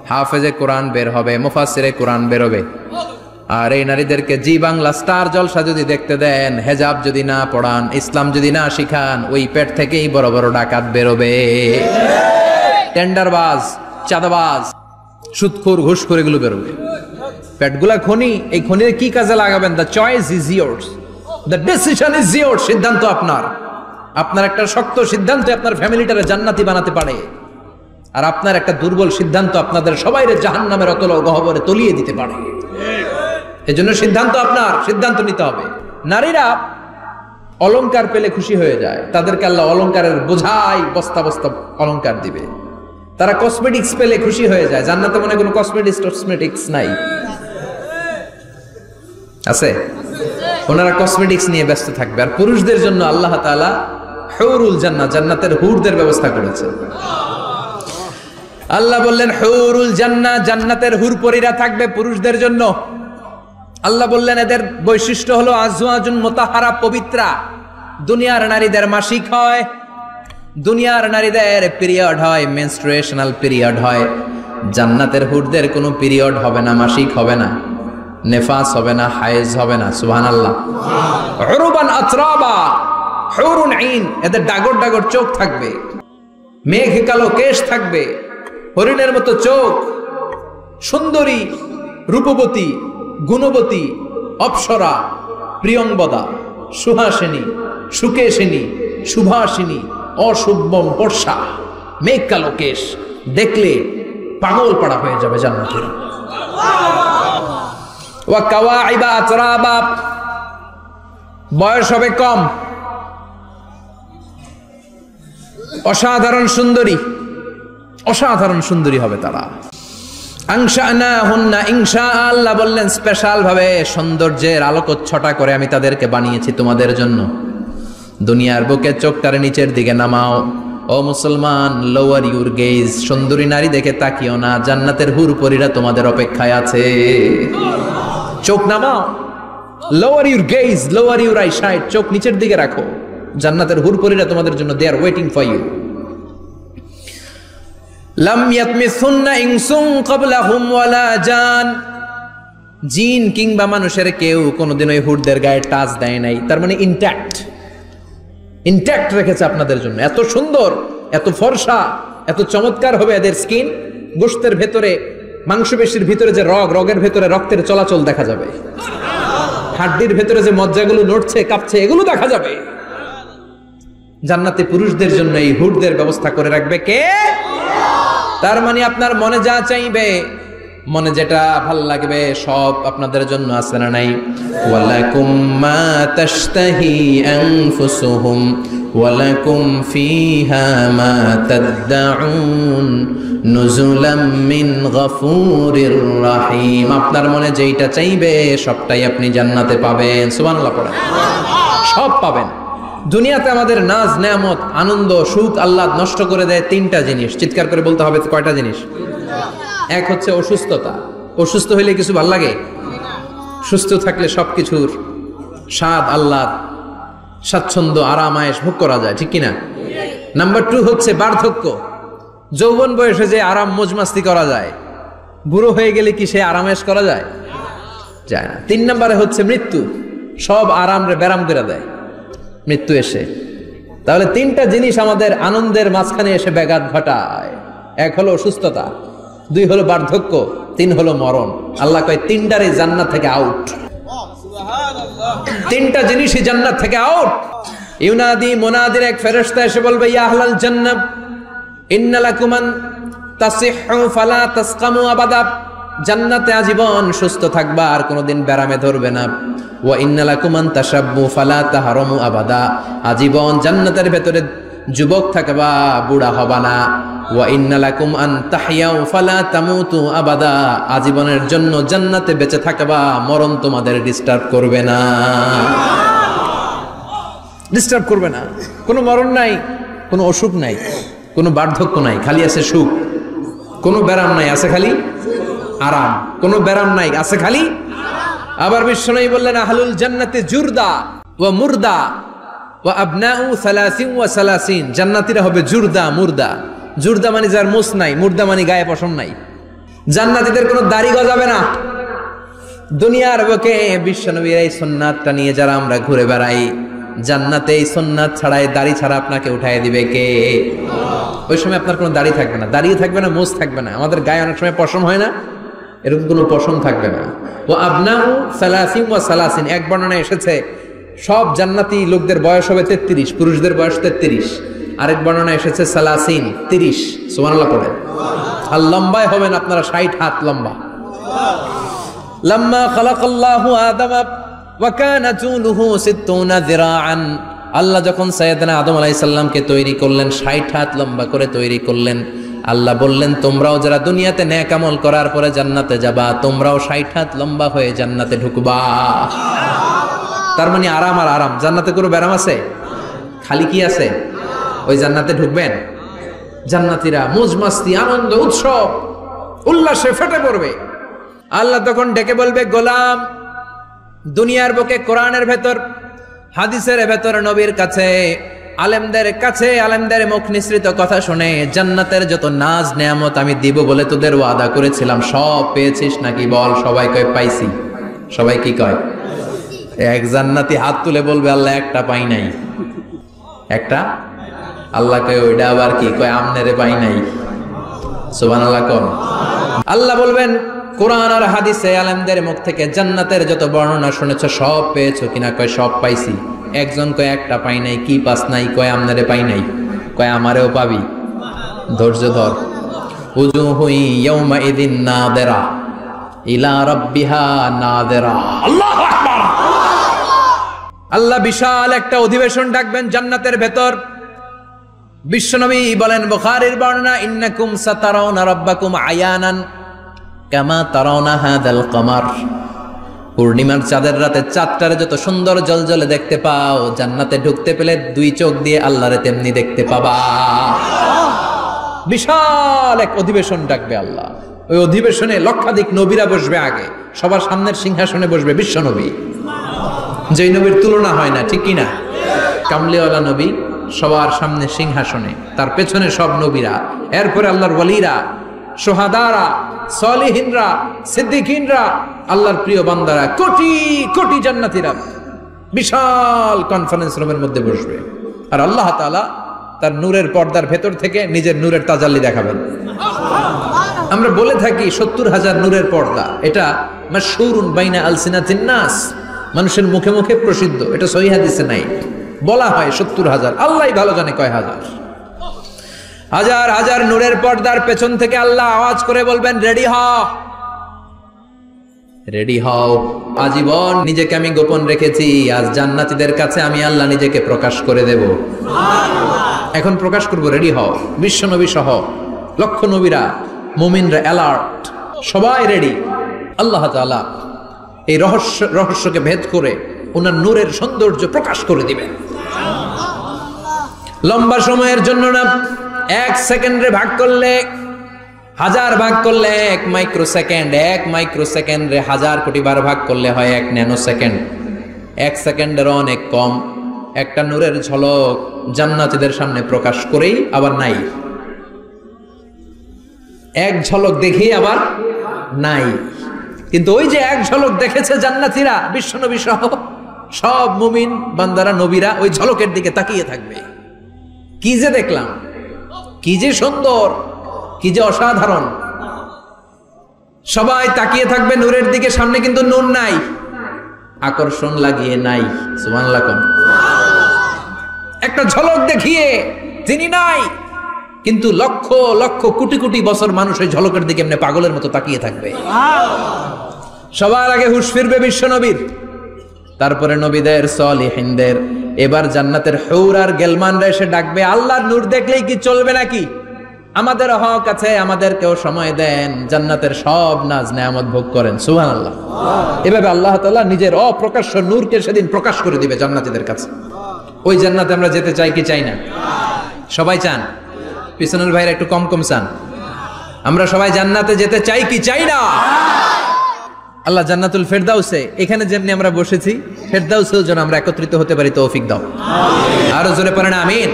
হাফেজে কোরআন বের হবে, মুফাসসিরে কোরআন বের হবে। আর এই নারীদেরকে জি বাংলা স্টার জলসা যদি দেখতে দেন, হেজাব যদি না পড়ান, ইসলাম যদি না শিখান, ওই পেট থেকেই বড় বড় ডাকাত বেরোবে, টেন্ডারবাজ, চাঁদাবাজ, সুদখোর, ঘুষখোর, এগুলো বেরোবে। পেটগুলা খনি, এই খনির কি কাজে লাগাবেন? The choice is years, the decision is years. সিদ্ধান্ত আপনার। আপনার একটা শক্ত সিদ্ধান্ত আপনার ফ্যামিলিটারে জান্নাতি বানাতে পারে, আর আপনার একটা দুর্বল সিদ্ধান্ত আপনাদের সবাইরে জাহান্নামের অতল গহ্বরে তলিয়ে দিতে পারে। এজন্য সিদ্ধান্ত আপনার, সিদ্ধান্ত নিতে হবে। নারীরা অলংকার পেলে খুশি হয়ে যায়, তাদেরকে আল্লাহ অলংকারের বোঝাই বস্তা বস্তা অলংকার দিবে। তারা কসমেটিক্স পেলে খুশি হয়ে যায়। জান্নাতে মনে কোনো কসমেটিক্স নাই, আছে? ওনারা কসমেটিক্স নিয়ে ব্যস্ত থাকবে। আর পুরুষদের জন্য আল্লাহ তাআলা হুরুল জান্নাহ, জান্নাতের হুরদের ব্যবস্থা করেছেন। আল্লাহ বললেন হুরুল জান্নাহ, জান্নাতের হুরপরীরা থাকবে পুরুষদের জন্য। আল্লাহ বললেন এদের বৈশিষ্ট্য হলো আজওয়াজুন মুতাহহারা, পবিত্রা। দুনিয়ার নারীদের মাসিক হয়, দুনিয়ার নারীদের পিরিয়ড হয়, মেনস্ট্রুয়েশনাল পিরিয়ড হয়। জান্নাতের হুরদের কোনো পিরিয়ড হবে না, মাসিক হবে না, নেফাস হবে না, হায়েজ হবে না। সুবহানাল্লাহ। উরুবান আতরাবা, হুরুন আইন, এদের ডাগর ডাগর চোখ থাকবে, মেঘ কালো কেশ থাকবে, হরিণের মতো চোখ, সুন্দরী, রূপবতী, গুণবতী, অপ্সরা, প্রিয়ংবদা, সুহাসিনী, সুকেশিনী, সুভাষিনী, অশুভম বর্ষা, মেঘ কালো কেশ, দেখলে পাগল পাড়া হয়ে যাবে জান্নাতের। ওয়া কাওয়াইবা আতরাবা, বয়স হবে কম, অসাধারণ সুন্দরী, অসাধারণ সুন্দরী হবে তারা। আনশানাহুন্না ইনশা, আল্লাহ বললেন স্পেশাল ভাবে সৌন্দর্যের আলোকচ্ছটা করে আমি তাদেরকে বানিয়েছি তোমাদের জন্য। দুনিয়ার বুকে চোখটারে নিচের দিকে নামাও। ও মুসলমান, লোয়ার ইউর গেজ, সুন্দরী নারী দেখে তাকিও না, জান্নাতের হুরপরীরা তোমাদের অপেক্ষায় আছে। চোখ নামাও, lower your gauge, lower your I side, চোখ নিচের দিকে রাখো। জান্নাতের হুরপরীরা তোমাদের জন্য, দে আর ওয়েটিং ফর ইউ। লাম ইয়াতমিসুন্না ইনসুন ক্বাবলাহুম ওয়ালা জান, জিন কিংবা মানুষের কেউ কোনোদিন ওই হুরদের গায়ে টাচ দেয় নাই। তার মানে ইনট্যাক্ট রেখেছে আপনাদের জন্য। এত সুন্দর, এত ফর্সা, এত চমৎকার হবে এদের স্কিন। গোশতের ভেতরে, মাংসপেশির ভিতরে যে রগের ভেতরে রক্তের চলাচল দেখা যাবে, হাড্ডির ভেতরে যে মজ্জাগুলো নড়ছে কাঁপছে এগুলো দেখা যাবে। জান্নাতে পুরুষদের জন্য এই হুরদের ব্যবস্থা করে রাখবে কে? তার মানে আপনার মনে যা চাইবে, মনে যেটা ভাল লাগবে সব আপনাদের জন্য আছে না নাই? ওয়ালাকুম মা তাশতাহি আনফুসুহুম ওয়ালাকুম ফিহা মা তাদউন নুজুলাম মিন গফুরির রহিম। আপনার মনে যেটা চাইবে সবটাই আপনি জান্নাতে পাবেন। সুবহানাল্লাহ পড়েন। সব পাবেন। দুনিয়াতে আমাদের নাজ নেয়ামত, আনন্দ, সুখ আল্লাহ নষ্ট করে দেয় তিনটা জিনিস। চিৎকার করে বলতে হবে কয়টা জিনিস? এক হচ্ছে অসুস্থতা। অসুস্থ হইলে কিছু ভাল লাগে? সুস্থ থাকলে সবকিছুর স্বাদ, আহ্লাদ, স্বাচ্ছন্দ্য, আরাম, আয়েশ ভোগ করা যায়, ঠিক কিনা? নাম্বার 2 হচ্ছে বার্ধক্য। যৌবন বয়সে যে আরাম মজমাস্তি করা যায়, বুড়ো হয়ে গেলে কি সে আরামেশ করা যায়? যায় না। 3 নম্বরে হচ্ছে মৃত্যু। সব আরাম রে ব্যারাম করে দেয় মৃত্যু এসে। তাহলে 3টা জিনিস আমাদের আনন্দের মাঝখানে এসে ব্যাঘাত ঘটায়। 1 হলো অসুস্থতা, 2 হলো বার্ধক্য, 3 হলো মরণ। আল্লাহ কয় 3টারই জান্নাত থেকে আউট। 3টা জিনিসই জান্নাত থেকে আউট। ইউনাদি, মুনাদির এক ফেরেশতা এসে বলবে, ইয়া আহলাল জান্নাত ইন্না লাকুম আন তাসিহু ফালা তাসকামু আবাদা। জান্নাতে আজীবন সুস্থ থাকবা, আর কোনোদিন ব্যারামে ধরবে না। ওয়া ইন্না লাকুম আন তাশাব্বু ফালা তাহরামু আবাদা। আজীবন জান্নাতের ভেতরে যুবক থাকবা, বুড়া হবা না। ওয়া ইন্না লাকুম আন তাহইয়াউ ফালা তামুতু আবাদা। আজীবনের জন্য জান্নাতে বেঁচে থাকবা, মরণ তোমাদের ডিস্টার্ব করবে না। ডিস্টার্ব করবে না। কোনো মরণ নাই, কোনো অসুখ নাই, কোনো বার্ধক্য নাই, খালি আছে সুখ। কোনো ব্যারাম নাই, আছে খালি আরাম। কোনো ব্যারাম নাই, আছে খালি। আবার বিশ্বনবী বললেন, আহলুল জান্নাতে জুরদা ওয়া মুরদা ওয়া আবনাউ 30 ওয়া 30। জান্নাতীরা হবে জুরদা, মুরদা। জুরদা মানে যার মুছ নাই, মুরদা মানে গায়ে পশম নাই। জান্নাতীদের কোনো দাড়ি গজাবে না। দুনিয়ার বুকে বিশ্বনবীর এই সুন্নাতটা নিয়ে যারা আমরা ঘুরে বেড়াই, জান্নাতে এই সুন্নাত ছাড়াই, দাড়ি ছাড়া আপনাকে উঠাই দিবে কে? ওই সময় আপনার কোনো দাড়ি থাকবে না, দাড়িও থাকবে না, মুছ থাকবে না। আমাদের গায়ে অনেক সময় পশম হয় না, এরকম কোনো পশম থাকবে না। ও আবনাউ সালাসিন ওয়া সালাসিন, এক বর্ণনায় এসেছে সব জান্নাতি লোকদের বয়স হবে 33, পুরুষদের বয়স 33। আরেক বর্ণনায় এসেছে সালাসিন 30, সুবহানাল্লাহ পড়ে। আর লম্বায় হবেন আপনারা 60 হাত লম্বা। লাম্মা খালাকাল্লাহু আদামা ওয়া কানা তুলুহু 60 যিরাআন, আল্লাহ যখন সাইয়েদনা আদম আলাইহিস সালামকে তৈরি করলেন, 60 হাত লম্বা করে তৈরি করলেন, আল্লাহ বললেন তোমরাও যারা দুনিয়াতে নেক আমল করার পরে জান্নাতে যাবা, তোমরাও 60 হাত লম্বা হয়ে জান্নাতে ঢুকবা। তার মানে আরাম আর আরাম, জান্নাতে কোনো ব্যারাম আছে? খালি কি আছে? ওই জান্নাতে ঢুকবেন, জান্নাতীরা মौज मस्ती আনন্দ উৎসব উল্লাসে ফেটে পড়বে। আল্লাহ তখন ডেকে বলবে, গোলাম দুনিয়ার বুকে কোরআনের ভেতর, হাদিসের ভেতর, নবীর কাছে, আলেমদের কাছে, আলেমদের মুখ নিঃসৃত কথা শুনে জান্নাতের যত নাজ নেয়ামত আমি দিব বলে তোদের ওয়াদা করেছিলাম, সব পেয়েছিস নাকি বল? সবাই কয় পাইছি। সবাই কি কয়? এক জান্নাতি হাত তুলে বলবে আল্লাহ একটা পাই নাই। একটা? আল্লাহ কয় ওইটা আবার কি? কয় আমনেরে পাই নাই। সুবহানাল্লাহ কোন? আল্লাহ বলবেন কোরআন আর হাদিসে আলেমদের মুখ থেকে জান্নাতের যত বর্ণনা শুনেছ সব পেয়েছো কিনা? কয় সব পাইছি। একজন কয় একটা পাই নাই। কি পাস নাই? কয় আমনেরে পাই নাই। কয় আমারেও পাবি, ধৈর্য ধর। উজুহু ইয়াউমা ইদিন নাদিরা ইলা রাব্বিহা নাদিরা। আল্লাহু আকবার। আল্লাহ বিশাল একটা অধিবেশন ডাকবেন জান্নাতের ভেতর। বিশ্বনবী বলেন, বুখারীর বর্ণনা, ইন্নাকুম সাতারাউনা রাব্বাকুম আয়ানান কামা তারাউনা হাদাল কমার। পূর্ণিমার চাঁদের রাতে চাঁদটারে যত সুন্দর জলজলে দেখতে পাও, জান্নাতে ঢুকতে পেলে দুই চোখ দিয়ে আল্লাহরে তেমনি দেখতে পাবা। বিশাল এক অধিবেশন ডাকবে আল্লাহ। ওই অধিবেশনে লক্ষাধিক নবীরা বসবে। আগে সবার সামনের সিংহাসনে বসবে বিশ্বনবী, যেই নবীর তুলনা হয় না, ঠিক কিনা? কামলিওয়ালা নবী সবার সামনে সিংহাসনে, তার পেছনে সব নবীরা, এরপরে আল্লাহর ওয়ালিরা, শুহাদারা, সালিহিনরা, সিদ্দিকিনরা, আল্লাহর প্রিয় বান্দারা, কোটি কোটি জান্নাতীরা বিশাল কনফারেন্স রুমের মধ্যে বসবে। আর আল্লাহ তাআলা তার নূরের পর্দার ভেতর থেকে নিজের নূরের তাজাল্লি দেখাবেন। আমরা বলে থাকি 70,000 নূরের পর্দা, এটা মাশহুরুন বাইনা আলসিনাতিন নাস, মানুষের মুখে মুখে প্রসিদ্ধ। এটা সহিহ হাদিসে নাই, বলা হয় 70,000, আল্লাহই ভালো জানে কয় হাজার। হাজার হাজার নূরের পর্দার পেছন থেকে আল্লাহ আওয়াজ করে বলবেন, রেডি হও, রেডি হও। আজীবন নিজেকে আমি গোপন রেখেছি, আজ জান্নাতীদের কাছে আমি আল্লাহ নিজেকে প্রকাশ করে দেব। এখন প্রকাশ করব, রেডি হও। বিশ্ব নবী সহ লক্ষ নবীরা, মুমিনরা অ্যালার্ট, সবাই রেডি। আল্লাহ তাআলা এই রহস্যকে ভেদ করে ওনার নূরের সৌন্দর্য প্রকাশ করে দিবেন। লম্বা সময়ের জন্য না, 1 সেকেন্ডে ভাগ করলে, 1000 ভাগ করলে 1 মাইক্রোসেকেন্ড, 1 মাইক্রোসেকেন্ডে 1000 কোটি বার ভাগ করলে হয় 1 ন্যানো সেকেন্ড। 1 সেকেন্ডের অনেক কম একটা নূরের ঝলক জান্নাতীদের সামনে প্রকাশ করেই আবার নাই। এক ঝলক দেখি আবার নাই। কিন্তু ওই যে এক ঝলক দেখেছে জান্নাতীরা, বিশ্বনবী সহ সব মুমিন বান্দারা, নবীরা ওই ঝলকের দিকে তাকিয়ে থাকবে। কি যে দেখলাম, কি যে সুন্দর, কি যে অসাধারণ। সবাই তাকিয়ে থাকবে নূরের দিকে, সামনে কিন্তু নূর নাই, আকর্ষণ লাগিয়ে নাই। সুবহানাল্লাহ। একটা ঝলক দেখিয়ে তিনি নাই, কিন্তু লক্ষ লক্ষ কোটি কোটি বছর মানুষ ওই ঝলকের দিকে এমনি পাগলের মতো তাকিয়ে থাকবে। সবার আগে হুঁশ ফিরবে বিশ্বনবীর, তারপরে নবীদের, সালিহিনদের। এবার জান্নাতের হুর আর গেলমানরা এসে ডাকবে, আল্লাহর নূর দেখলেই কি চলবে নাকি? আমাদের হক আছে, আমাদেরকেও সময় দেন, জান্নাতের সব নাজ নেয়ামত ভোগ করেন। সুবহানাল্লাহ। এভাবে আল্লাহ তাআলা নিজের অপ্রকাশ্য নূরকে সেদিন প্রকাশ করে দিবে জান্নাতীদের কাছে। ওই জান্নাতে আমরা যেতে চাই কি চাই না? সবাই চান? পিছনের ভাইরা একটু কম কম চান। আমরা সবাই জান্নাতে যেতে চাই কি চাই না? আল্লাহ জান্নাতুল ফেরদাউসে, এখানে যেমনি আমরা বসেছি, ফেরদাউসেও যেন আমরা একত্রিত হতে পারি, তৌফিক দাও। আরো জোরে পড়েন আমিন।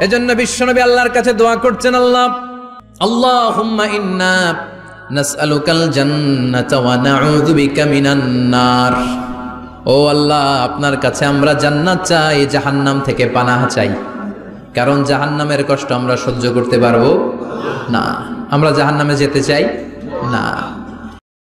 এজন্য বিশ্বনবী আল্লাহর কাছে দোয়া করছেন, আল্লাহ, আল্লাহুম্মা ইন্না নাসআলুকাল জান্নাতা ওয়া নাউযু বিকা মিনান নার। ও আল্লাহ, আপনার কাছে আমরা জান্নাত চাই, জাহান্নাম থেকে পানাহ চাই। কারণ জাহান্নামের কষ্ট আমরা সহ্য করতে পারবো না। আমরা জাহান্নামে যেতে চাই না।